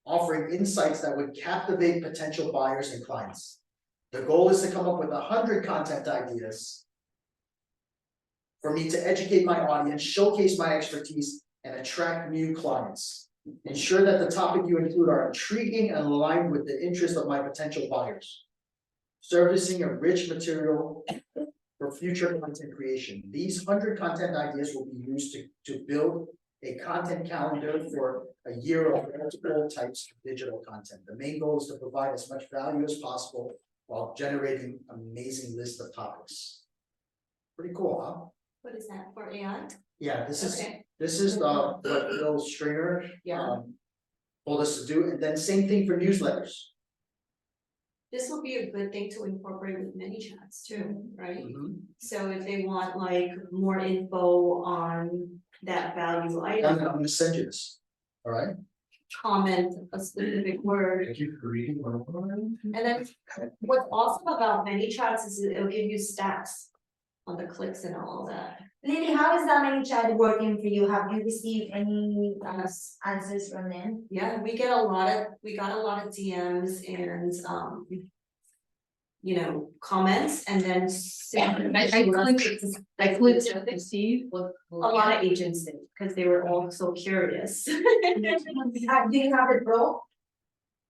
offering insights that would captivate potential buyers and clients. The goal is to come up with 100 content ideas for me to educate my audience, showcase my expertise, and attract new clients. Ensure that the topic you include are intriguing and aligned with the interest of my potential buyers. Servicing a rich material for future content creation. These 100 content ideas will be used to build a content calendar for a year of multiple types of digital content. The main goal is to provide as much value as possible while generating an amazing list of topics. Pretty cool, huh? What is that for AI? Yeah, this is Okay. what Bill Stringer Yeah. told us to do, and then same thing for newsletters. This will be a good thing to incorporate with many chats too, right? Mhm. So if they want like more info on that value item, I'm gonna send you this. All right. comment a specific word. Thank you for reading. And then what's awesome about many chats is it'll give you stats. on the clicks and all that. Lily, how is that many chat working for you? Have you received any answers from them? Yeah, we got a lot of DMs and, you know, comments and then. I clicked just to see what. A lot of agents did, because they were all so curious. Do you have the pro?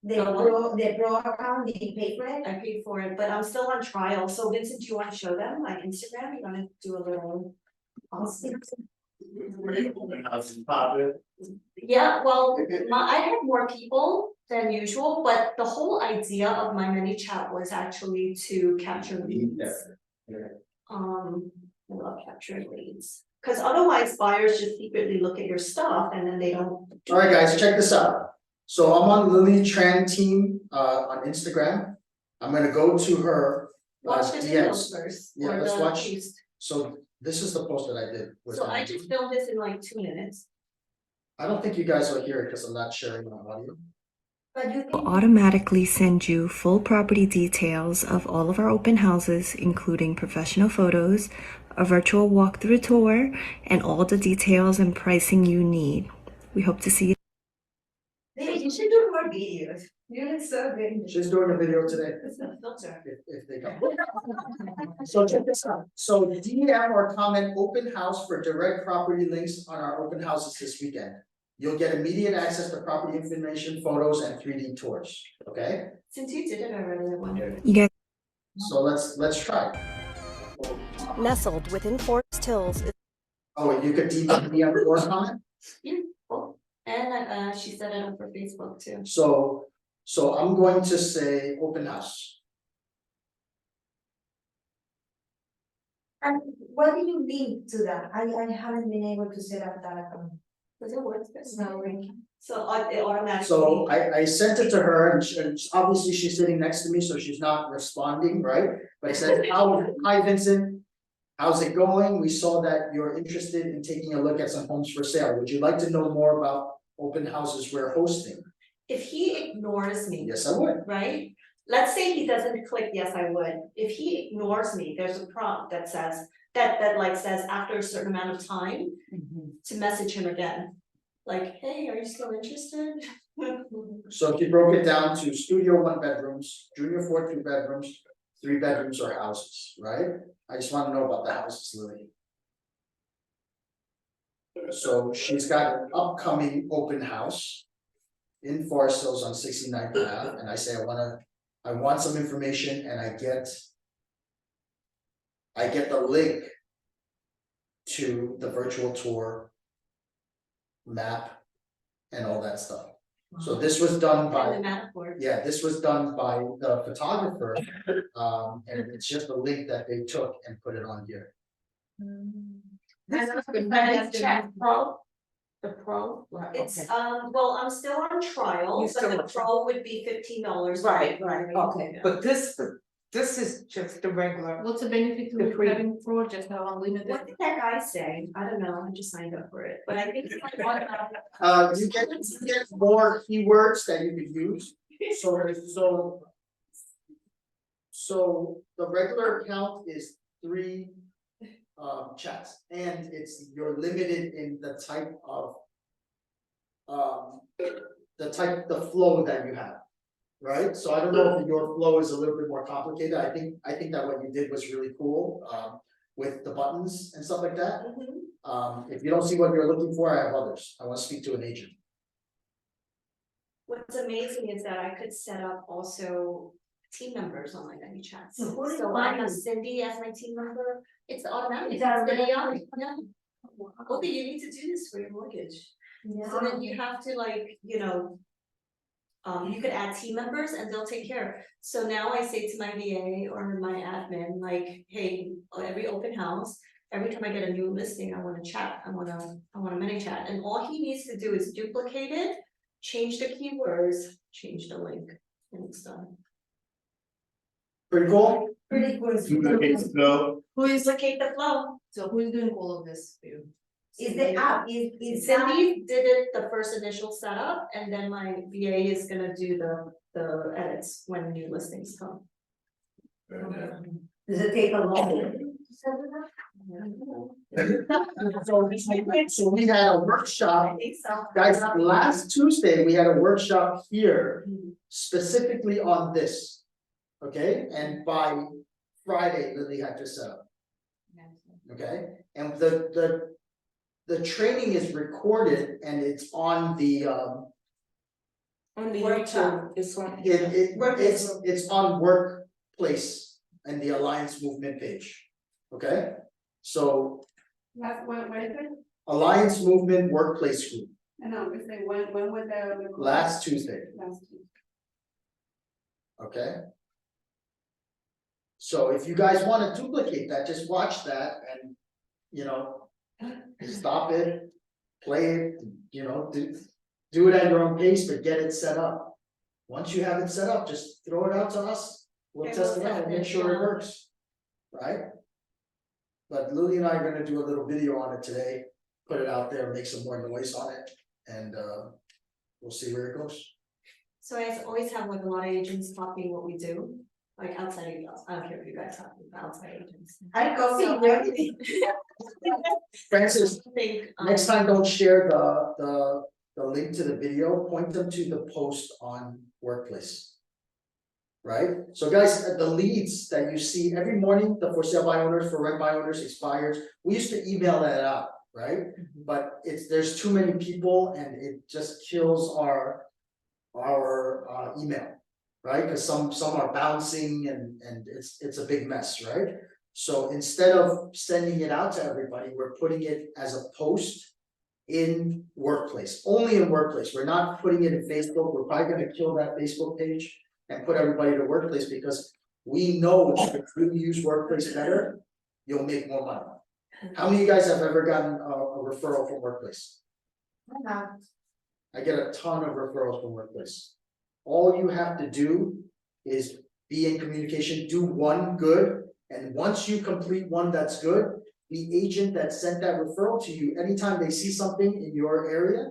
The what? pro account, did you pay for it? I paid for it, but I'm still on trial, so Vincent, do you wanna show them my Instagram? You wanna do a little? How's it poppin'? Yeah, well, I had more people than usual, but the whole idea of my mini chat was actually to capture leads. I love capturing leads, cause otherwise buyers just secretly look at your stuff and then they don't. Alright, guys, check this out. So I'm on Lily Tran team, on Instagram. I'm gonna go to her, Watch the videos DMs. first. Yeah, or let's the watch. post. So this is the post that I did. with So my- I just filmed this in like 2 minutes. I don't think you guys will hear it because I'm not sharing my audio. But you can. Automatically send you full property details of all of our open houses, including professional photos, a virtual walkthrough tour, and all the details and pricing you need. We hope to see you. Lily, you should do more videos. You look so good. She's doing a video today. It's a filter. If they come. So check this out. So DM or comment open house for direct property links on our open houses this weekend. You'll get immediate access to property information, photos, and 3D tours, okay? Since you did it already, I wondered. You guys. So let's try. Nestled within Forest Hills. Oh, you could DM or comment? Yeah, cool. And she set it up for Facebook too. So I'm going to say open house. And what do you link to that? I haven't been able to set up that account. Does it work? No. So it automatically. So I sent it to her and obviously she's sitting next to me, so she's not responding, right? But I said, hi Vincent, how's it going? We saw that you're interested in taking a look at some homes for sale. Would you like to know more about open houses we're hosting? If he ignores me. Yes, I would. Right? Let's say he doesn't click, yes, I would. If he ignores me, there's a prompt that says, that like says after a certain amount of time to message him again. Like, hey, are you still interested? So if you broke it down to studio 1 bedrooms, junior 4 2 bedrooms, 3 bedrooms or houses, right? I just want to know about the houses, Lily. So she's got an upcoming open house in Forest Hills on 69th Ave, and I say I want some information, and I get the link to the virtual tour map and all that stuff. So this was done And by, the metaphor. yeah, this was done by the photographer, and it's just a link that they took and put it on here. Chat Pro. The Pro, it's, well, I'm still on trial, You but still the on Pro would be $15. Right, okay, but this is just the regular. What's the benefit The of free. having Pro, just have unlimited? What did that guy say? I don't know, I just signed up for it, but I think it's like automatic. You get more keywords that you could use, so the regular account is 3 chats, and you're limited in the type of the flow that you have, right? So I don't know if your flow is a little bit more complicated. I think that what you did was really cool with the buttons and stuff like that. If you don't see what you're looking for, I have others. I want to speak to an agent. What's amazing is that I could set up also team members on my many chats. So who is So I have mine? Cindy as my team member, it's automatic, Is that it's the AI, automatic? yeah. Okay, you need to do this for your mortgage. So then you have to like, you know. You could add team members and they'll take care. So now I say to my VA or my admin, like, hey, every open house, every time I get a new listing, I wanna chat, I wanna mini chat, and all he needs to do is duplicate it. Change the keywords, change the link, and it's done. Pretty cool. Pretty cool. Duplicate the flow. Duplicate the flow. So who is doing all of this for you? Is the app, is Cindy did it the first initial setup, and then my VA is gonna do the edits when new listings come. Does it take a long? So we had a workshop, guys, last Tuesday, we had a workshop here specifically on this. Okay, and by Friday, Lily had to set up. Okay, and the training is recorded and it's on the On the Workshop. YouTube, it's on. it's on Workplace and the Alliance Movement page. Okay, so What is it? Alliance Movement Workplace Group, I know, we say, when was the? last Tuesday, Last Tuesday. okay? So if you guys wanna duplicate that, just watch that and, you know, stop it, play it, you know, do it at your own pace, but get it set up. Once you have it set up, just throw it out to us, we'll Okay, test we'll it out test and make it, sure it yeah. works, right? But Lily and I are gonna do a little video on it today, put it out there, make some more noise on it, and we'll see where it goes. So I always have like a lot of agents copying what we do, like outside of us, I don't care if you guys have outside agents. I go So see everything. Francis, I think, next time, don't share the link to the video, point them to the post on Workplace. Right, so guys, the leads that you see every morning, the for sale by owners, for rent by owners expires, we used to email that out, right? But there's too many people and it just kills our email, right? Cause some are bouncing and it's a big mess, right? So instead of sending it out to everybody, we're putting it as a post in Workplace, only in Workplace. We're not putting it in Facebook. We're probably gonna kill that Facebook page and put everybody to Workplace because we know if you use Workplace better, you'll make more money. How many of you guys have ever gotten a referral from Workplace? I get a ton of referrals from Workplace. All you have to do is be in communication, do one good, and once you complete one that's good, the agent that sent that referral to you, anytime they see something in your area,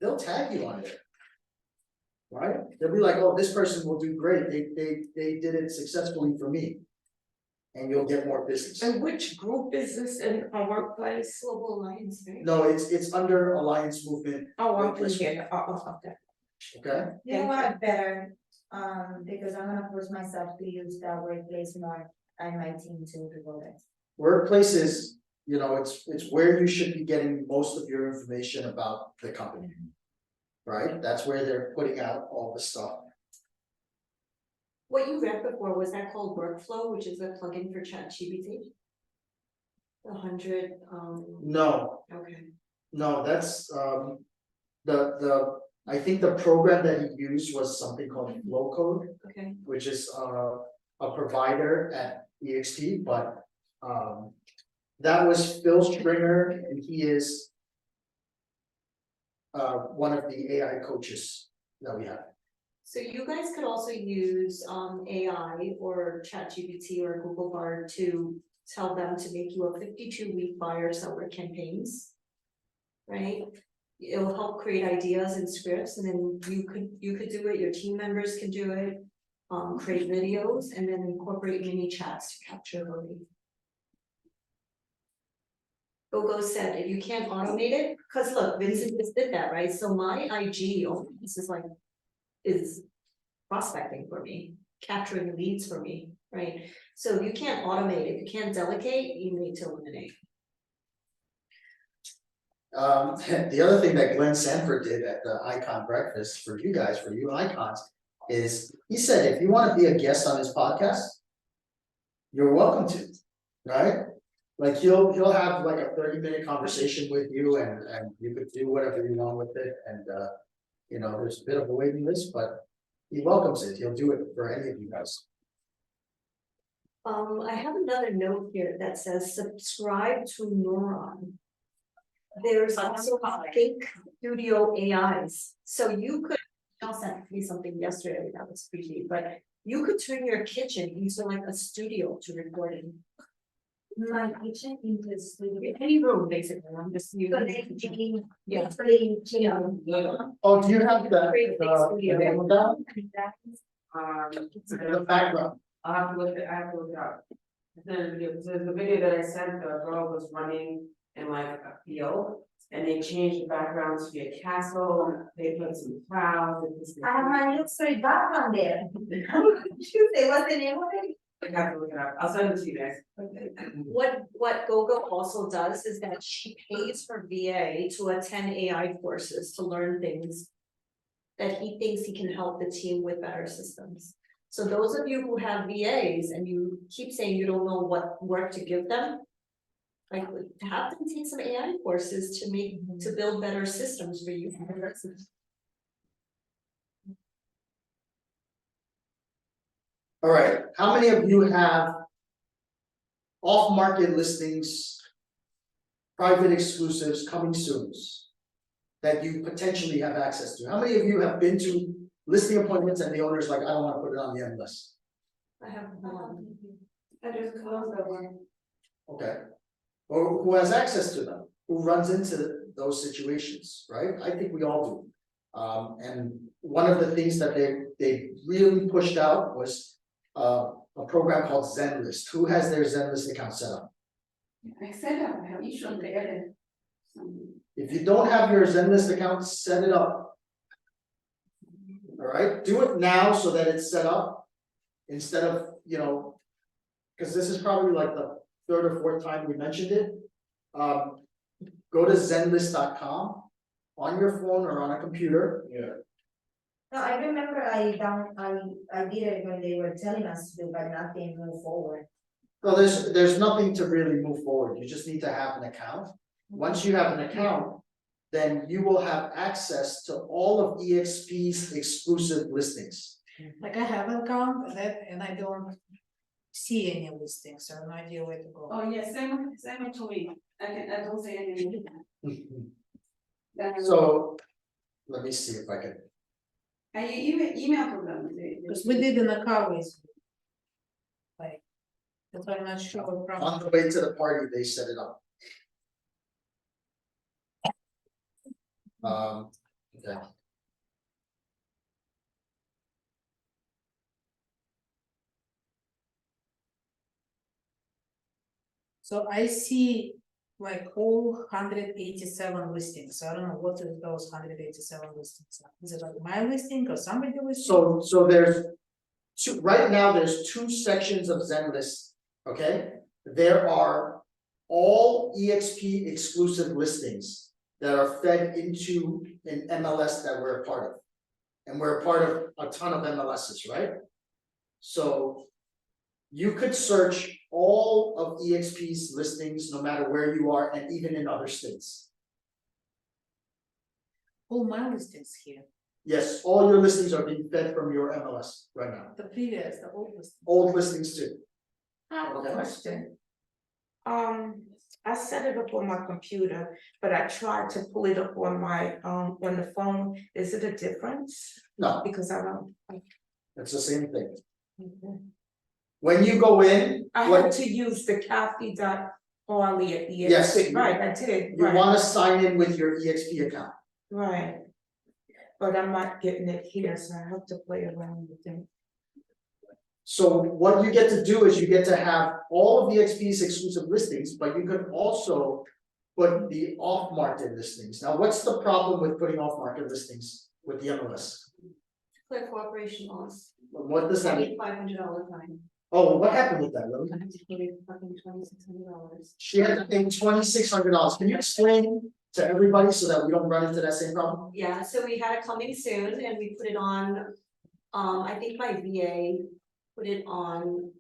they'll tag you on it. Right? They'll be like, oh, this person will do great, they did it successfully for me. And you'll get more business. And which group is this in our Workplace? Global Alliance, right? No, it's under Alliance Movement. Oh, I'm Workplace. here, okay. Okay, You know what, better, because I'm gonna force myself to use that Workplace more and my team too to go there. Workplace is, you know, it's where you should be getting most of your information about the company. Right, that's where they're putting out all the stuff. What you read before, was that called Workflow, which is a plugin for ChatGPT? 100, No, okay. no, that's I think the program that he used was something called Flow Code, Okay, which is a provider at eXp, but that was Phil Stringer, and he is one of the AI coaches that we have. so you guys could also use AI or ChatGPT or Google Bard to tell them to make you a 52-week buyer seller campaigns. Right? It'll help create ideas and scripts, and then you could do it, your team members can do it, create videos and then incorporate mini chats to capture the lead. Gogo said, if you can't automate it, cause look, Vincent just did that, right? So my IG, this is like, is prospecting for me, capturing leads for me, right? So if you can't automate it, if you can't delegate, you need to eliminate. The other thing that Glenn Sanford did at the Icon Breakfast for you guys, for you icons, is he said, if you want to be a guest on his podcast, you're welcome to, right? Like he'll have like a 30-minute conversation with you and you could do whatever you want with it. And you know, there's a bit of a waiting list, but he welcomes it. He'll do it for any of you guys. I have another note here that says subscribe to Neuron. There's also Think Studio AIs, so you could, I'll send me something yesterday that was pretty, but you could turn your kitchen into like a studio to record in. My kitchen into studio. Any room basically, I'm just So using. they can, Yeah. Oh, do you have the name of that? Um, The background. I have to look it up. The video that I sent, the girl was running in like a field. And they changed the background to be a castle, they put some clouds, they put some. I have my illustrated background there. You say, what's the name of it? I have to look it up, I'll send it to you guys. What GoGo also does is that she pays her VA to attend AI courses to learn things that he thinks he can help the team with better systems. So those of you who have VAs and you keep saying you don't know what work to give them, like have them take some AI courses to build better systems for you. All right, how many of you have off-market listings, private exclusives coming soon that you potentially have access to? How many of you have been to listing appointments and the owner's like, I don't want to put it on the end list? I have one. I just closed that one. Okay. Or who has access to them, who runs into those situations, right? I think we all do. And one of the things that they really pushed out was a program called ZenList. Who has their ZenList account set up? I said that, I have issued there. If you don't have your ZenList account, set it up. All right, do it now so that it's set up instead of, because this is probably like the third or fourth time we mentioned it. Go to zenlist.com on your phone or on a computer. Yeah. No, I remember I did it when they were telling us to do, but nothing moved forward. Well, there's nothing to really move forward. You just need to have an account. Once you have an account, then you will have access to all of eXp's exclusive listings. Like I have an account and I don't see any listings, so I have no idea where to go. Oh, yeah, same to me, I don't say anything. So, let me see if I can. And you email to them. Because we did in the car with. Like, that's why I'm not sure what problem. On the way to the party, they set it up. Okay. So I see like all 187 listings. I don't know what is those 187 listings. Is it like my listing or somebody listing? So there's two, right now, there's two sections of ZenList, okay? There are all eXp exclusive listings that are fed into an MLS that we're a part of. And we're a part of a ton of MLSs, right? So you could search all of eXp's listings, no matter where you are, and even in other states. All my listings here. Yes, all your listings are being fed from your MLS right now. The previous, the old listings. Old listings too. I have a Okay. question. I set it up on my computer, but I tried to pull it up on my, on the phone. Is it a difference? No, Because I don't. it's the same thing. Okay. When you go in, I what had to use the Kathy.Harley at the Yes, exit, right, I did, you right, wanna sign in with your EXP account. right. But I'm not getting it here, so I have to play around with it. So what you get to do is you get to have all of EXP's exclusive listings, but you can also put the off-market listings. Now, what's the problem with putting off-market listings with the MLS? Clear cooperation laws, What does that mean? $2,500 fine. Oh, what happened with that, Lily? I have to pay fucking $2,600. She had to pay $2,600. Can you explain to everybody so that we don't run into that same problem? Yeah, so we had it coming soon and we put it on, I think my VA put it on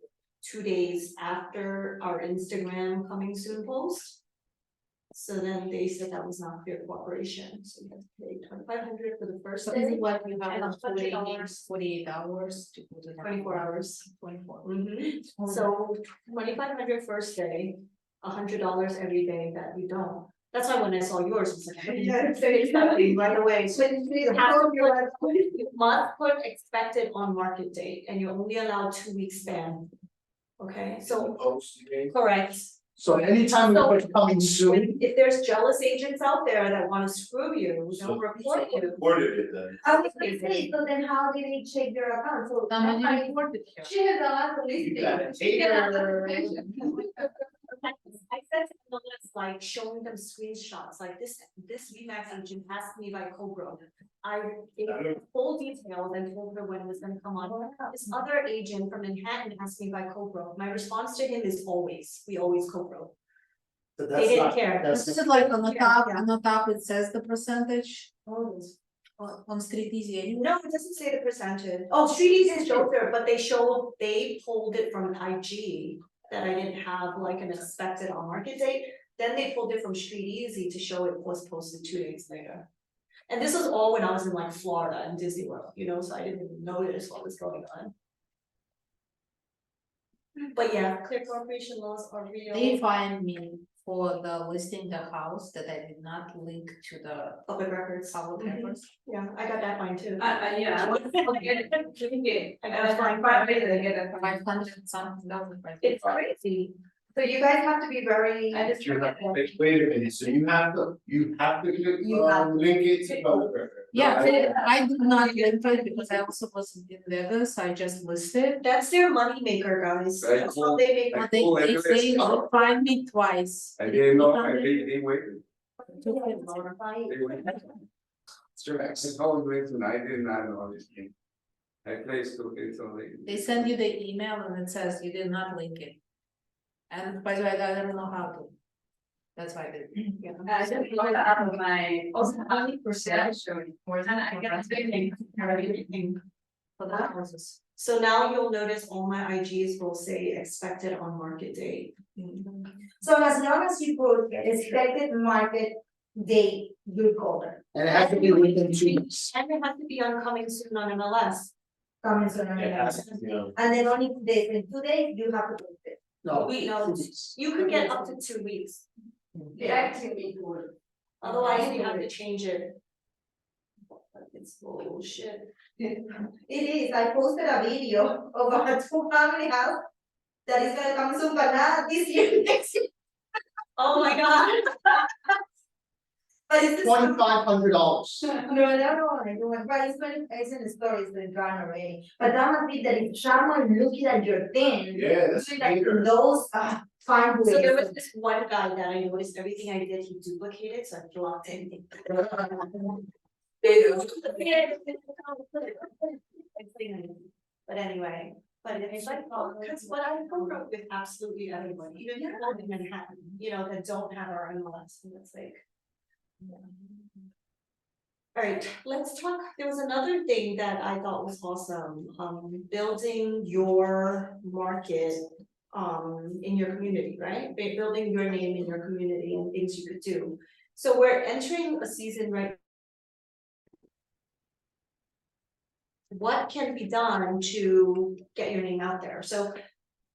2 days after our Instagram coming soon post. So then they said that was not fair cooperation, so we had to pay $2,500 for the first So is day, it like you have and like 100 48 hours to put it on? 24 hours. 24. So $2,500 first day, $100 every day that you don't. That's why when I saw yours, it's like, yeah, it's happening right away. So you have to you must put expected on market date and you're only allowed 2 weeks span. Okay, so Post, you mean? correct, So anytime we put coming soon, If there's jealous agents out there that wanna screw you, they'll report you. Reported it then. I was gonna say, so then how did they check your account? So. Someone you reported here. She has a lot of You got a listing. hater. I said to them, it's like showing them screenshots, like this VMAX agent asked me by Cobra. I gave her full details and told her when it was gonna come on. This other agent from Manhattan asked me by Cobra. My response to him is always, we always Cobra. but They that's didn't not, care. that's. Is it like on the top, Yeah. on the top it says the percentage Always. on Street Easy anyway? No, it doesn't say the percentage. Oh, Street Easy showed there, but they pulled it from IG. That I didn't have like an expected on market date, then they pulled it from Street Easy to show it was posted 2 days later. And this was all when I was in like Florida and Disney World, you know, so I didn't even notice what was going on. But yeah, clear corporation laws are real. They fined me for the listing the house that I did not link to the Public records. public records. Yeah, I got that fine too. Yeah, I was get it. I got a fine. 500 something dollars. It's crazy. So you guys have to be very. You have to- Wait a minute, so you have to You have link it to public record. Yeah, I did not link it because I also was in Vegas, I just listed. That's their money maker, guys. Very That's how cool. they make. But cool, they everybody's- fined me twice. I didn't know, they waited, they waited. Sure, I told Winston, I did not know this game. I played stupid, so They send you the email and it says you did not link it. And by the way, I don't know how to. That's why I did. I just looked out of my, also 20% showing more than I guess they everything. For the houses. So now you'll notice all my IGs will say expected on market date. So as long as you put expected market date, good color, And it has to be within 2 weeks. And it has to be on coming soon on MLS. comments on It it. has to be on. And then only today, in 2 days, you have to post it. No, We know. 2 weeks. You could get up to 2 weeks, otherwise you have to change it. It's bullshit. It is, I posted a video of a 2-family house that is gonna come soon, but not this year, next year. Oh my god. But it's. $2,500. No, I don't, but it's in the story, it's been drawn already, but that must be that if someone looking at your thing. Yeah, that's doing like hater. those, fine So there ways. was this one guy that I noticed everything I did, he duplicated, so I blocked him. But anyway, but it's like, oh, because what I grew up with absolutely everyone, even people in Manhattan, you know, that don't have our MLS, and it's like. Alright, let's talk, there was another thing that I thought was awesome, building your market. In your community, right? Building your name in your community and things you could do. So we're entering a season, right? What can be done to get your name out there? So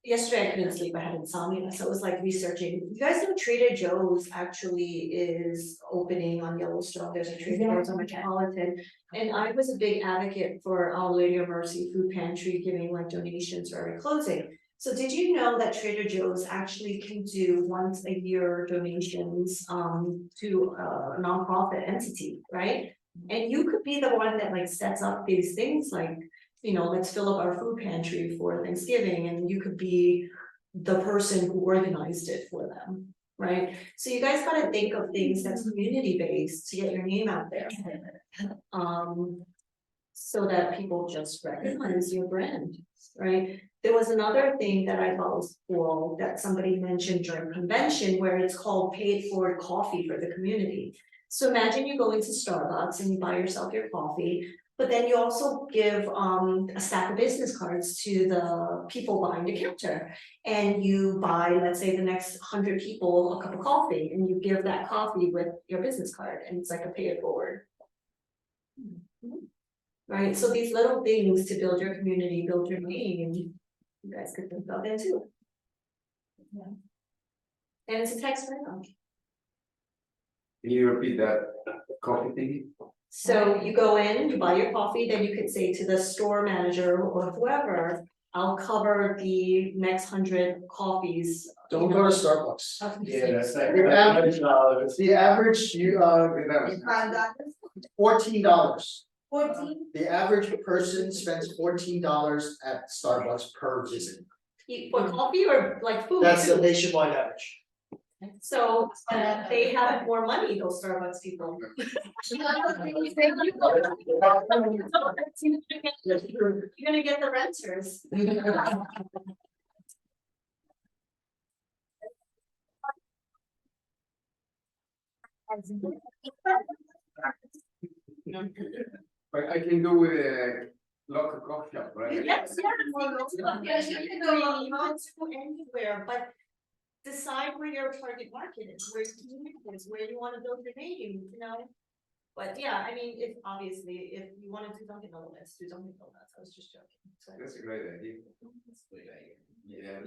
yesterday I couldn't sleep, I had insomnia, so I was like researching. You guys know Trader Joe's actually is opening on Yellowstone, there's a Trader Joe's on Metropolitan. And I was a big advocate for Our Lady of Mercy Food Pantry giving like donations for every closing. So did you know that Trader Joe's actually can do once a year donations to a nonprofit entity, right? And you could be the one that like sets up these things like, you know, let's fill up our food pantry for Thanksgiving, and you could be the person who organized it for them, right? So you guys gotta think of things that's community based to get your name out there. So that people just recognize your brand, right? There was another thing that I thought was cool that somebody mentioned during convention where it's called paid forward coffee for the community. So imagine you go into Starbucks and you buy yourself your coffee, but then you also give a stack of business cards to the people behind the counter. And you buy, let's say the next 100 people a cup of coffee, and you give that coffee with your business card, and it's like a pay it forward. Right, so these little things to build your community, build your name, you guys could think about that too. Yeah. And it's a text right now. Can you repeat that coffee thing? So you go in, you buy your coffee, then you could say to the store manager or whoever, I'll cover the next 100 coffees. Don't you go know. to Starbucks. Yeah, that's like The average- $500. The average, $5, $14. 14. The average person spends $14 at Starbucks per visit. For coffee or like food That's the too? nationwide average. So they have more money, those Starbucks people. You're gonna get the renters. But I can do with a local coffee shop, right? Yes, yes, you can go, you want to go anywhere, but decide where your target market is, where your community is, where you wanna build your name, you know? But yeah, I mean, if obviously, if you wanna do Dunkin' Donuts, do Dunkin' Donuts, I was just joking. So- That's a great idea. Yeah.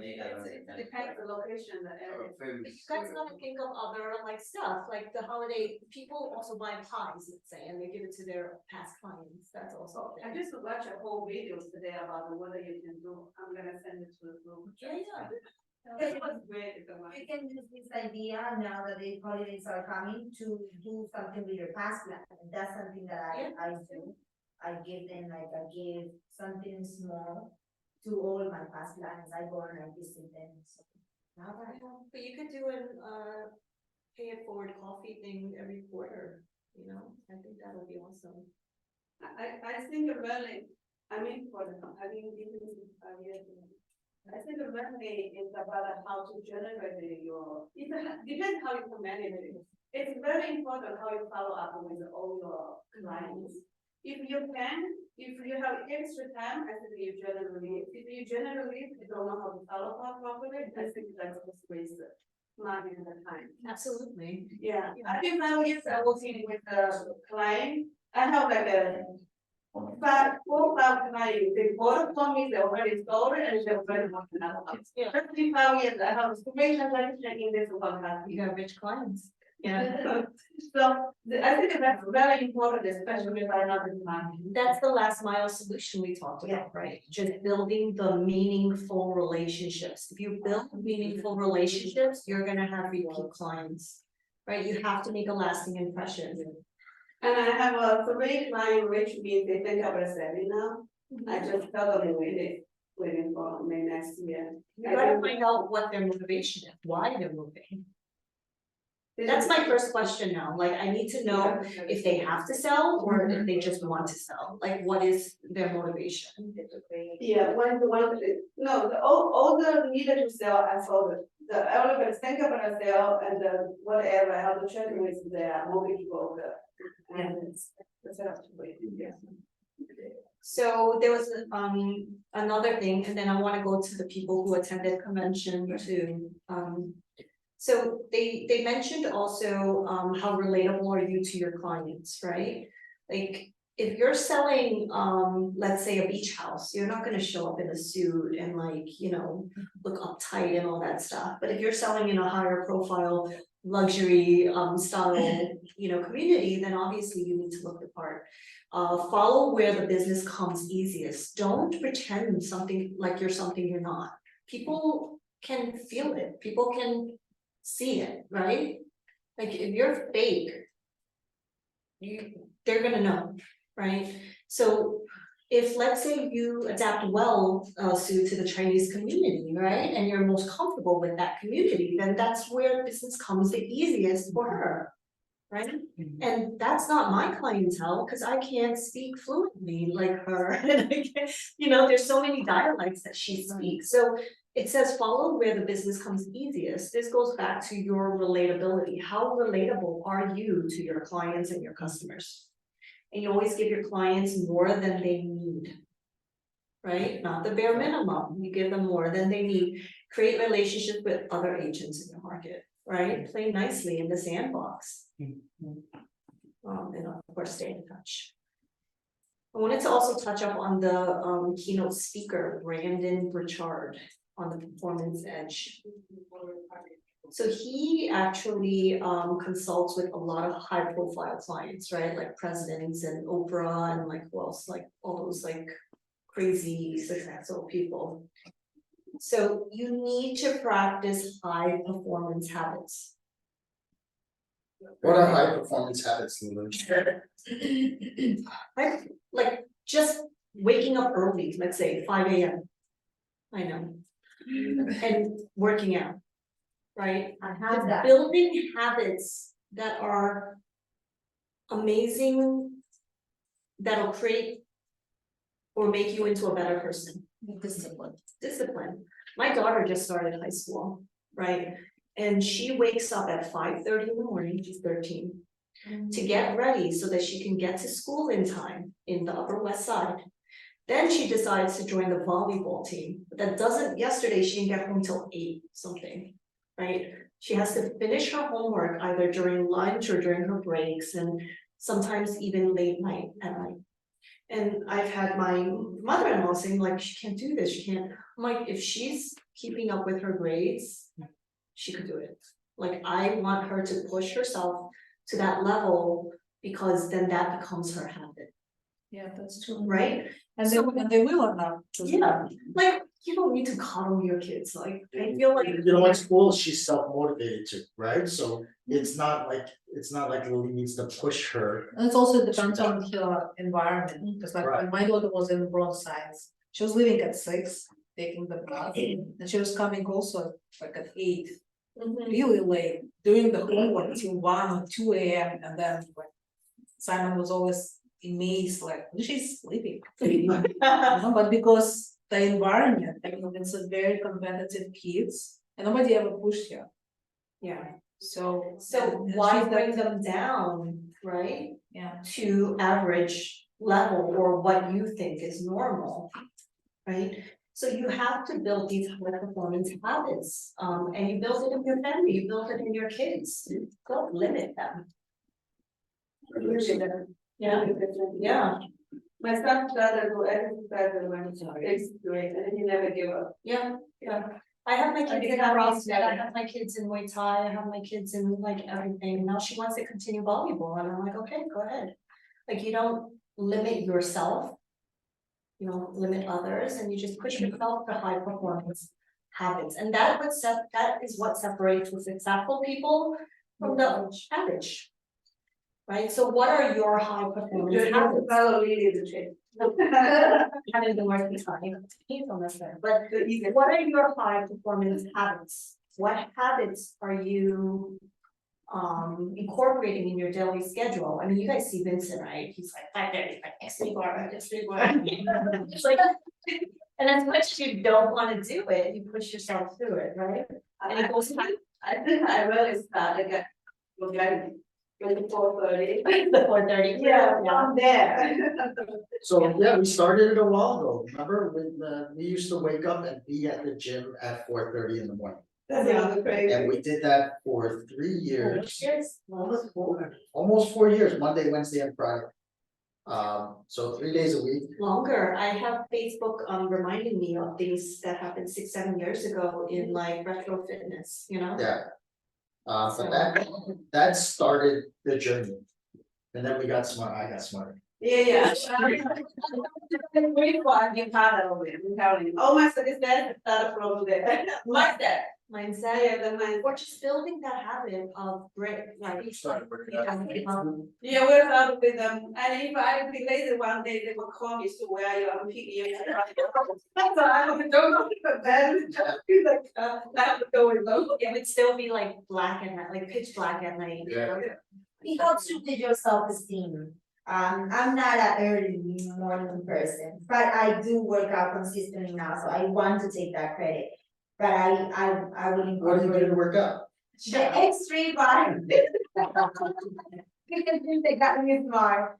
Depends the location, the area. But you guys gotta think of other like stuff, like the holiday, people also buy pies, let's say, and they give it to their past clients, that's also. a I thing. just watched a whole video today about what you can do. I'm gonna send it to the group. Yeah, yeah. It was great. You can use this idea now that the holidays are coming to do something with your past plan. And that's something that I do. I give them like a gift, something small to all my past clients. I go and I visit them. So now that But you could do an pay it forward coffee thing every quarter, you know, I think that would be awesome. I think really, I mean, I mean, this is 5 years. I think really is about how to generate your, depends how you manage it. It's very important how you follow up with all your clients. If you can, if you have extra time, I think you generally, if you generally don't know how to follow up properly, I think that's just waste money and the time. Absolutely. Yeah, I think 5 years I was in with the client, I have like a 4 5 clients, they bought from me, they already sold it and they already want another house. Yeah. 5 years, I have information in this podcast. You have rich clients. Yeah. So I think that's very important, especially if I'm not in money. That's the last mile solution we talked about, right? Just building the meaningful relationships. If you build meaningful relationships, you're gonna have repeat clients. Right? You have to make a lasting impression. And I have a 3 client which means they think about selling now. I just tell them waiting for May next year. You gotta find out what their motivation is, why they're moving. That's my first question now, like, I need to know if they have to sell or if they just want to sell, like, what is their motivation? Yeah, no, all the needed to sell, I sold it. The elevators think about a sale and the whatever, I have to check with their mortgage broker. And it's up to wait, yeah. So there was another thing, and then I wanna go to the people who attended convention too. So they mentioned also how relatable are you to your clients, right? Like, if you're selling let's say a beach house, you're not gonna show up in a suit and like, you know, look uptight and all that stuff. But if you're selling in a higher profile luxury style, you know, community, then obviously you need to look the part. Follow where the business comes easiest. Don't pretend something like you're something you're not. People can feel it. People can see it, right? Like if you're fake, they're gonna know, right? So if let's say you adapt well, Sue, to the Chinese community, right? And you're most comfortable with that community, then that's where business comes the easiest for her, right? And that's not my clientele, because I can't speak fluently like her. And I can't, you know, there's so many dialects that she speaks. So it says follow where the business comes easiest. This goes back to your relatability. How relatable are you to your clients and your customers? And you always give your clients more than they need. Right? Not the bare minimum. You give them more than they need. Create relationships with other agents in your market, right? Play nicely in the sandbox. And of course, stay in touch. I wanted to also touch up on the keynote speaker, Brandon Burchard, on the Performance Edge. So he actually consults with a lot of high profile clients, right? Like presidents and Oprah and like who else, like all those like crazy successful people. So you need to practice high performance habits. What are high performance habits, Lily? Right, like just waking up early, let's say 5 a.m. I know. And working out, right? I have that. Building habits that are amazing, that'll create or make you into a better person. Discipline. My daughter just started high school, right? And she wakes up at 5:30 in the morning, she's 13, to get ready so that she can get to school in time in the Upper West Side. Then she decides to join the volleyball team, but that doesn't, yesterday she didn't get home till 8 something, right? She has to finish her homework either during lunch or during her breaks, and sometimes even late night at night. And I've had my mother-in-law saying like, she can't do this, she can't, I'm like, if she's keeping up with her grades, she could do it. Like, I want her to push herself to that level, because then that becomes her habit, Yeah, that's true. right? And So- they will or not. Yeah, like, you don't need to coddle your kids, like, I feel like. You know, at school, she's self-motivated too, right? So it's not like Lily needs to push her. And it also depends on her environment, because like Right. when my daughter was in Bronx Science, she was leaving at 6, taking the bus, and she was coming also like at 8, really late, doing the homework till 1 or 2 a.m. and then like Simon was always amazed, like, she's sleeping. But because the environment, I mean, it's a very competitive kids, and nobody ever pushed her. Yeah, So so and why she's bring like- them down, right? Yeah. To average level or what you think is normal, right? So you have to build these high performance habits, and you build it in your family, you build it in your kids, don't limit them. Yeah, yeah, My son started to exercise when he was 8th grade, and he never gave up. yeah, yeah. I have my kids in CrossFit, I have my kids in Muay Thai, I have my kids in like everything, now she wants to continue volleyball, and I'm like, okay, go ahead. Like, you don't limit yourself. You don't limit others, and you just push yourself to high performance habits, and that is what separates the successful people from the average. Right, so what are your high performance You have to habits? follow Lily the trick. Having the work time, he's almost there, but what are your high performance habits? What habits are you incorporating in your daily schedule? I mean, you guys see Vincent, right? He's like 5:30, like eXp bar. It's like, and as much as you don't want to do it, you push yourself through it, right? And it goes back. I think I really started at 4:30. The 4:30. Yeah, from there. So, yeah, we started it a while ago, remember, when, we used to wake up and be at the gym at 4:30 in the morning. That's another crazy. And we did that for 3 years, Yes. almost 4 years, Monday, Wednesday, and Friday. So 3 days a week. Longer. I have Facebook reminding me of things that happened 6-7 years ago in like retro fitness, you know? Yeah. But that started the journey. And then we got smart, I got smarter. Yeah. Wait for you part of it, I'm telling you. Oh, my son is there, start from there. Mindset, Yeah, the mind. or just building that habit of grit, like. Yeah, we're out with them, and if I be lazy one day, they will call me, so where are you, I'm picking you. So I don't know, but then, like, I have to go with them. It would still be like black at night, like pitch black at night. Yeah. It helps you with your self-esteem. I'm not an early morning person, but I do work out consistently now, so I want to take that credit. But I would What do you do incorporate to work out? the extreme body. Because they got me smart.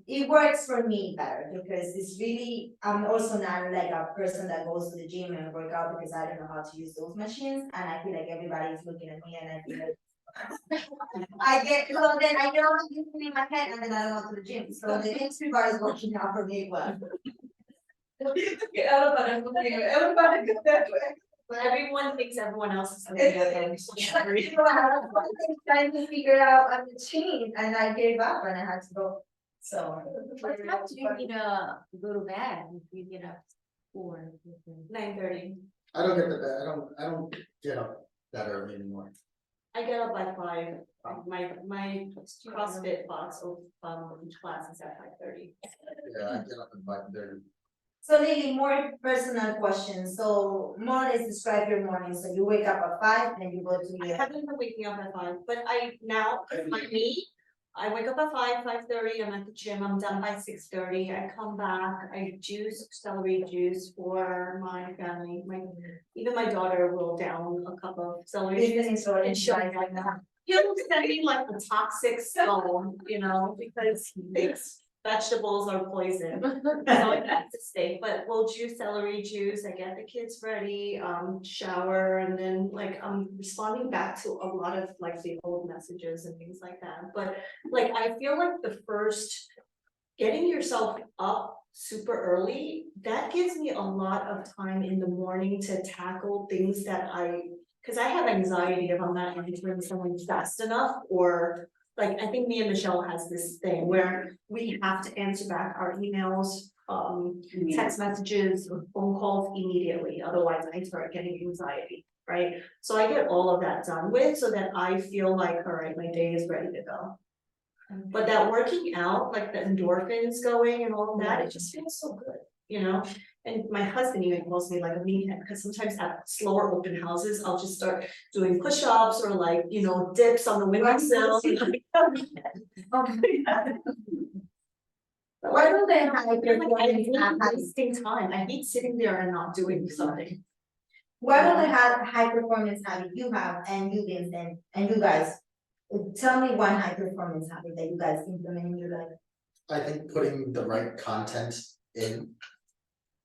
It works for me better because it's really, I'm also not like a person that goes to the gym and work out because I don't know how to use those machines, and I feel like everybody's looking at me and I feel like. So then I get all this in my head and then I don't go to the gym, so the extreme bar is working out for me well. Everybody get that way. But everyone thinks everyone else is looking at them. Trying to figure out a machine and I gave up and I had to go. So. What time do you need to go to bed if you get up 4? 9:30. I don't get the bed, I don't get up that early anymore. I get up by 5. My CrossFit class is at 5:30. Yeah, I get up at 5:30. So Lily, more personal questions, so more or less describe your morning, so you wake up at 5 and you go to I your. haven't been waking up at 5, but like me, I wake up at 5:30, I'm at the gym, I'm done by 6:30, I come back, I juice celery juice for my family, even my daughter will down a cup of celery juice. And she'll like that. He'll send me like the toxic skull, because it's vegetables are poison. So it has to stay, but we'll juice celery juice, I get the kids ready, shower, and then like I'm responding back to a lot of like the old messages and things like that, but like I feel like the first. Getting yourself up super early, that gives me a lot of time in the morning to tackle things that cause I have anxiety if I'm not answering someone fast enough, or like, I think me and Michelle has this thing where we have to answer back our emails, text messages, or phone calls immediately, otherwise I start getting anxiety, right? So I get all of that done with, so that I feel like, all right, my day is ready to go. But that working out, like the endorphins going and all of that, it just feels so good, And my husband even calls me like a meathead, because sometimes at slower open houses, I'll just start doing push-ups or like, dips on the windowsill. Why don't they have I wasting time, I hate sitting there and not doing something. why don't they have high performance habit you have and you Vincent and you guys? Tell me one high performance habit that you guys implement in your life. I think putting the right content in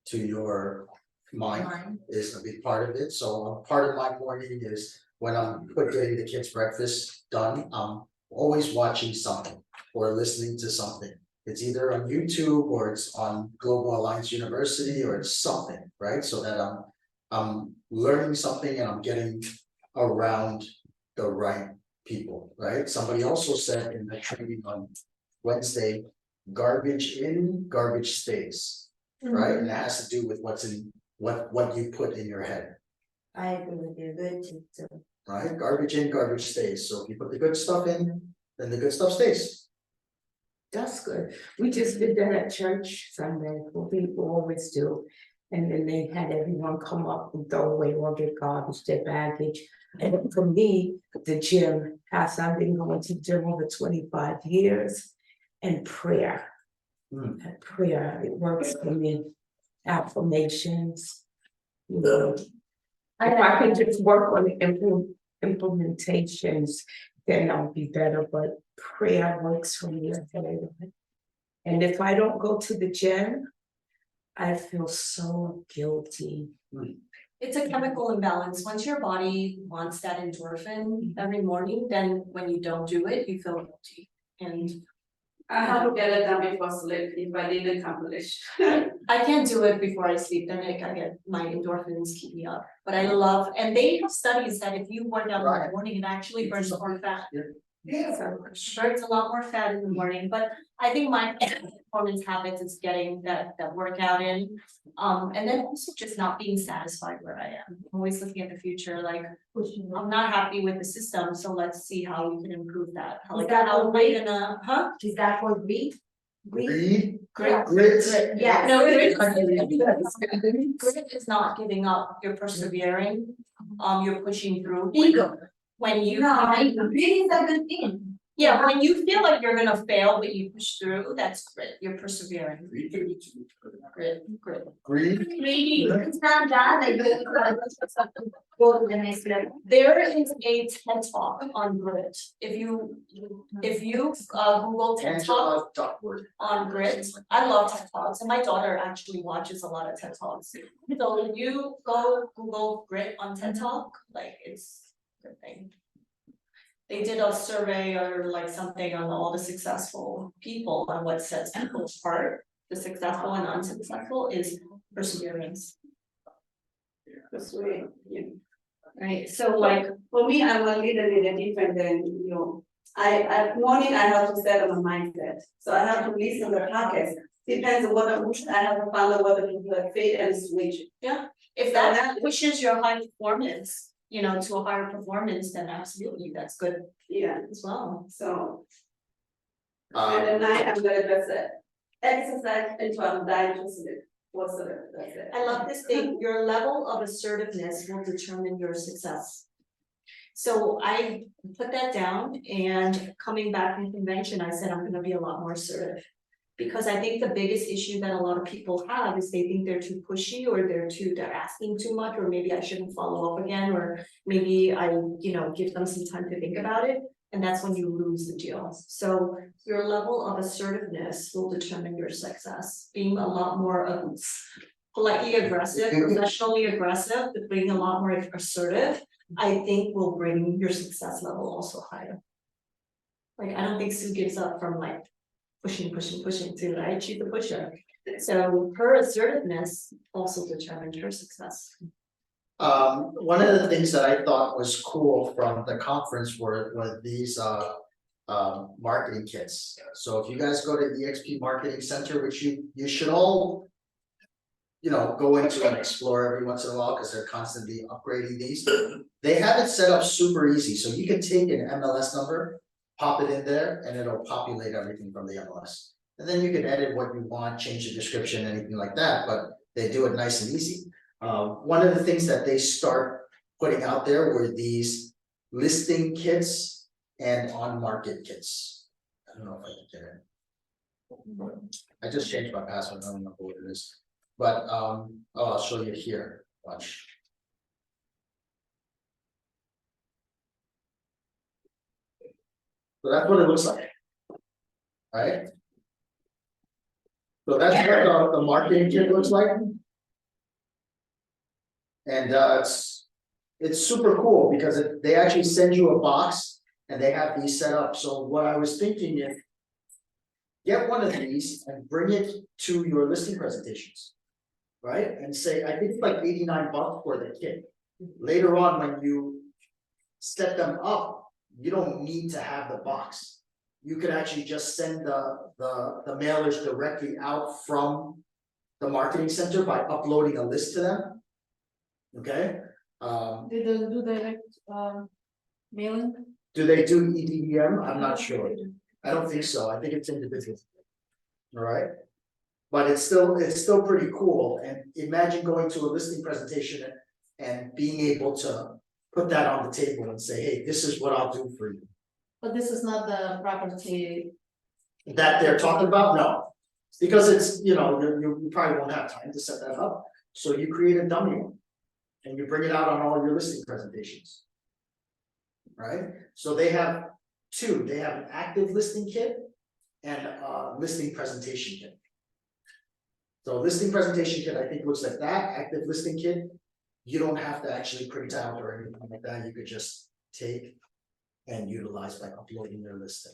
to your mind is a big part of it, so part of my morning is when I'm getting the kids' breakfast done, I'm always watching something or listening to something. It's either on YouTube or it's on Global Alliance University or it's something, right? So that I'm learning something and I'm getting around the right people, right? Somebody also said in the training on Wednesday, garbage in, garbage stays, right? And it has to do with what's in, what you put in your head. I agree with you, good too. Right, garbage in, garbage stays, so if you put the good stuff in, then the good stuff stays. That's good. We just did that at church Sunday, what people always do. And then they had everyone come up and throw away all their garbage, their baggage. And for me, the gym, I've been going to the gym over 25 years, and prayer. And prayer, it works for me. Affirmations. If I can just work on the implementations, then I'll be better, but prayer works for me. And if I don't go to the gym, I feel so guilty. It's a chemical imbalance. Once your body wants that endorphin every morning, then when you don't do it, you feel guilty. And I have to get it done before sleep if I didn't accomplish. I can't do it before I sleep, then I get my endorphins keep me up. But I love, and they have studies that if you work out in the morning, it actually burns more fat. Burns a lot more fat in the morning, but I think my performance habits is getting that workout in. And then also just not being satisfied where I am. I'm always looking at the future, like I'm not happy with the system, so let's see how we can improve that. How am I gonna, Is that for greed? Greed, Grit. grit. Yes. No, grit is not giving up, you're persevering, you're pushing through. Ego. When you. Greed is a good thing. Yeah, when you feel like you're gonna fail, but you push through, that's grit, you're persevering. Grit. Greed. It's not that, like, go to the next level. There is a TED Talk on grit, if you Google TED Talk Duckworth. on grit, I love TED Talks, and my daughter actually watches a lot of TED Talks. So if you go Google grit on TED Talk, like it's a good thing. They did a survey or like something on all the successful people and what sets people apart, the successful and unsuccessful is perseverance. That's way, yeah. Right, so like, For me, I'm a little bit different than you. morning I have to set up my mindset, so I have to listen to the podcast. Depends on what I have to find out what the fit and switch. If that pushes your high performance, to a higher performance, then absolutely, that's good Yeah, as well. so. And at night, I'm gonna just exercise until I'm dying to sleep. What's the, that's it. I love this thing, your level of assertiveness will determine your success. So I put that down, and coming back from convention, I said I'm gonna be a lot more assertive. Because I think the biggest issue that a lot of people have is they think they're too pushy, or they're asking too much, or maybe I shouldn't follow up again, or maybe I, give them some time to think about it. And that's when you lose the deal. So your level of assertiveness will determine your success. Being a lot more politely aggressive, professionally aggressive, but being a lot more assertive, I think will bring your success level also higher. Like, I don't think Sue gives up from like pushing too, right? She's a pusher. So her assertiveness also determined her success. One of the things that I thought was cool from the conference were these marketing kits. So if you guys go to eXp Marketing Center, which you should all go into and explore every once in a while, because they're constantly upgrading these. They have it set up super easy, so you can take an MLS number, pop it in there, and it'll populate everything from the MLS. And then you can edit what you want, change the description, anything like that, but they do it nice and easy. One of the things that they start putting out there were these listing kits and on-market kits. I don't know if I can get it. I just changed my password, I don't know what it is. But I'll show you here, watch. So that's what it looks like. Right? So that's what the marketing kit looks like. And it's super cool because they actually send you a box and they have these set up. So what I was thinking is, get one of these and bring it to your listing presentations. Right? And say, I think it's like $89 for the kit. Later on, when you set them up, you don't need to have the box. You could actually just send the mailers directly out from the marketing center by uploading a list to them. Okay. Do they do direct mailing? Do they do EDM? I'm not sure. I don't think so. I think it's individual. All right. But it's still pretty cool. And imagine going to a listing presentation and being able to put that on the table and say, hey, this is what I'll do for you. But this is not the property. That they're talking about? No. Because it's, you probably won't have time to set that up. So you create a dummy one. And you bring it out on all your listing presentations. Right? So they have two. They have an active listing kit and a listing presentation kit. So listing presentation kit, I think looks like that. Active listing kit, you don't have to actually print out or anything like that. You could just take and utilize by uploading your listing.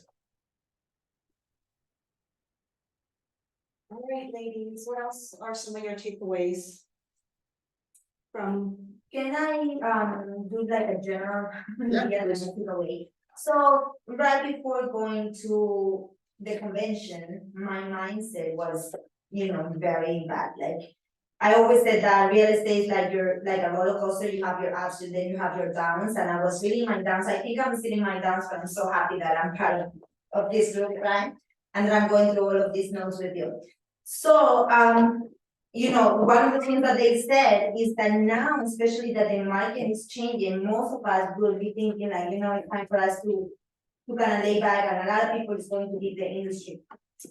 All right, ladies, what else are some of your takeaways from? Can I do like a general? Yeah, takeaway? So right before going to the convention, my mindset was, very bad. Like I always said that real estate is like a roller coaster. You have your ups and then you have your downs. And I was feeling my downs. I think I'm feeling my downs, but I'm so happy that I'm part of this group, right? And that I'm going through all of these notes with you. So one of the things that they said is that now, especially that the market is changing, most of us will be thinking like, it's time for us to kind of lay back, and a lot of people is going to leave the industry.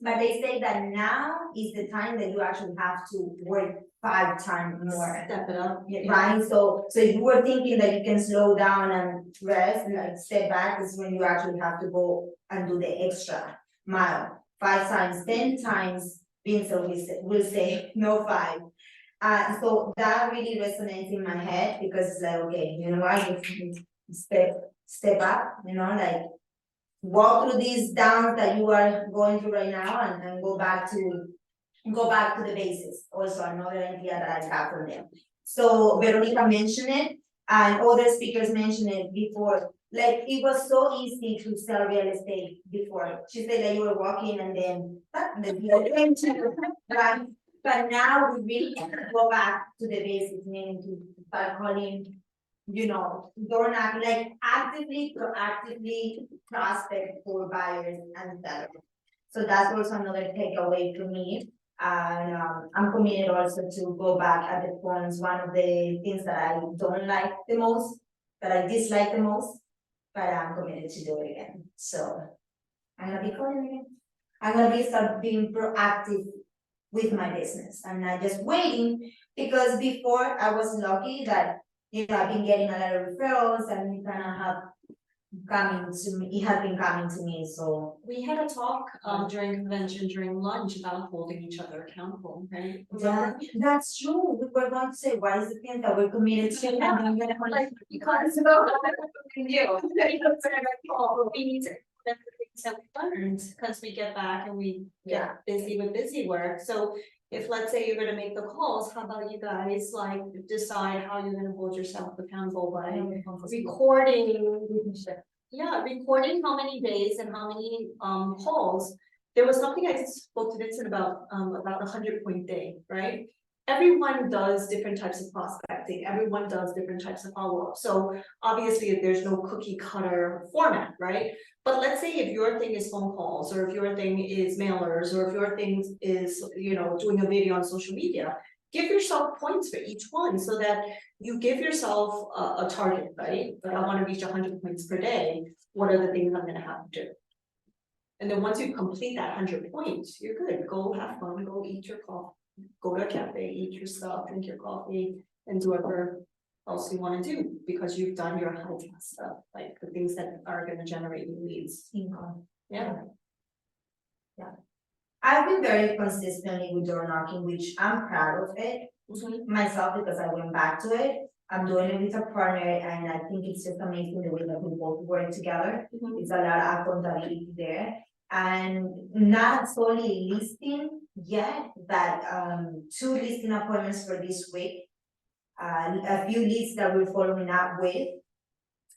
But they say that now is the time that you actually have to work 5 times more. Step it up. Right, so if you were thinking that you can slow down and rest and like step back, is when you actually have to go and do the extra mile. 5 times, 10 times, Vincent will say no 5. So that really resonates in my head because it's like, okay, you know what, step up, like walk through these downs that you are going through right now and go back to the basics. Also another idea that I got from them. So Veronica mentioned it and other speakers mentioned it before. Like, it was so easy to sell real estate before. She said that you were walking and then, right? But now we really have to go back to the basics, meaning to start calling, door knocking, like actively, proactively prospect for buyers and sellers. So that's also another takeaway for me. And I'm committed also to go back at the phones. One of the things that I don't like the most, that I dislike the most, but I'm committed to do it again. So I'm gonna be calling again. I'm gonna start being proactive with my business. I'm not just waiting, because before I was lucky that, I've been getting a lot of referrals and it kind of have coming to me, it has been coming to me, so. We had a talk during convention, during lunch, about holding each other accountable, right? Yeah, that's true. We were going to say, what is the thing that we're committed to? And I'm gonna Like, because you, we need to implement the things that we learned, because we get back and we get busy with busy work. So if, let's say, you're gonna make the calls, how about you guys like decide how you're gonna hold yourself accountable by recording? Yeah, recording how many days and how many calls. There was something I spoke to Vincent about a 100-point day, right? Everyone does different types of prospecting, everyone does different types of follow-up. So obviously there's no cookie cutter format, right? But let's say if your thing is phone calls, or if your thing is mailers, or if your thing is, doing a video on social media, give yourself points for each one so that you give yourself a target, right? Like, I want to reach 100 points per day. What are the things I'm gonna have to do? And then once you complete that 100 points, you're good. Go have fun, go eat your coffee, go to a cafe, eat your stuff, drink your coffee, and do whatever else you want to do, because you've done your high class stuff, like the things that are gonna generate you leads. income. Yeah. I've been very consistently with door knocking, which I'm proud of it myself, because I went back to it. I'm doing it with a partner, and I think it's just amazing the way that we both work together. It's a lot of accountability there. And not solely listing yet, but 2 listing appointments for this week. A few leads that we're following up with.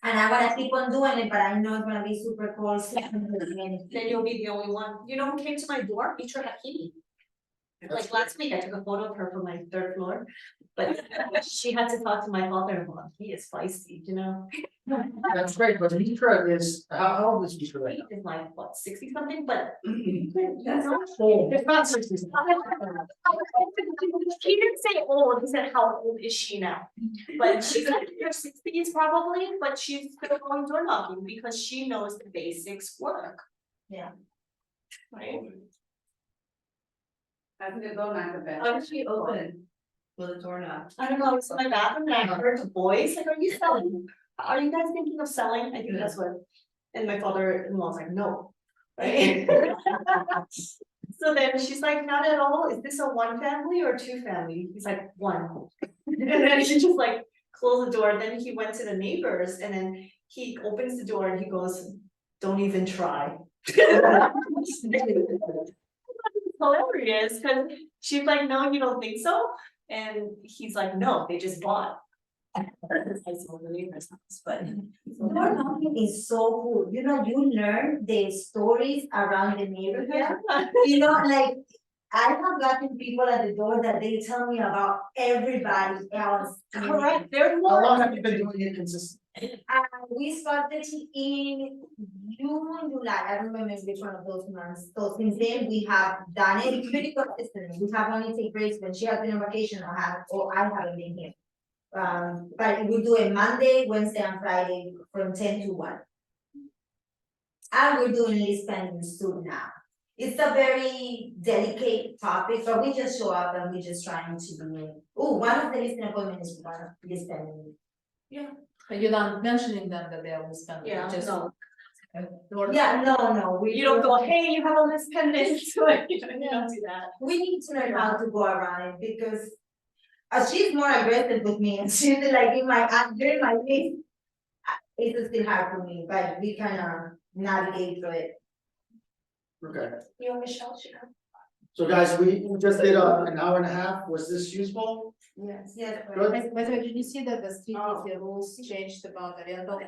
And I wanna keep on doing it, but I know it's gonna be super cool. Then you'll be the only one. You know who came to my door? Mitra Hakimi. Like last week, I took a photo of her from my 3rd floor, but she had to talk to my father-in-law. He is feisty, That's great, but Mitra is, how old is Mitra right now? He's like, what, 60 something, but. That's not old. It's not 60. He didn't say old, he said how old is she now? But she's like in her 60s probably, but she's still going door knocking because she knows the basics work. Yeah. Right? I think they don't like the best. How did she open with a doorknob? I don't know, I was in my bathroom and I heard the voice, like, are you selling? Are you guys thinking of selling? I think that's what, and my father-in-law was like, no, right? So then she's like, not at all, is this a 1 family or 2 family? He's like, 1. And then she just like closed the door, then he went to the neighbors and then he opens the door and he goes, don't even try. Hilarious, because she's like, no, you don't think so? And he's like, no, they just bought. But Door knocking is so cool. You learn the stories around the neighborhood. Like, I have gotten people at the door that they tell me about everybody else. correct, they're How more. long have you been doing it consistently? We started in June, July, I don't remember which one of those months. So since then, we have done it pretty consistently. We have only taken breaks when she has been on vacation or I haven't been here. But we do it Monday, Wednesday, and Friday from 10 to 1. And we're doing list pendings too now. It's a very delicate topic, but we just show up and we're just trying to do. Oh, one of the listing appointments is one of list pending. But you're not mentioning them that they always spend. Yeah, just. no. Yeah, no, You don't go, hey, you have a list pending, you don't do that. We need to learn how to go around it because she's more aggressive with me and she's like during my list. It's still hard for me, but we kind of navigate through it. Okay, You and Michelle should. so guys, we just did an hour and a half. Was this useful? Yes. Yes. Good. By the way, did you see that the street easy rules changed about the rental?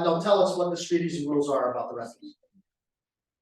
No, tell us what the street easy rules are about the rentals.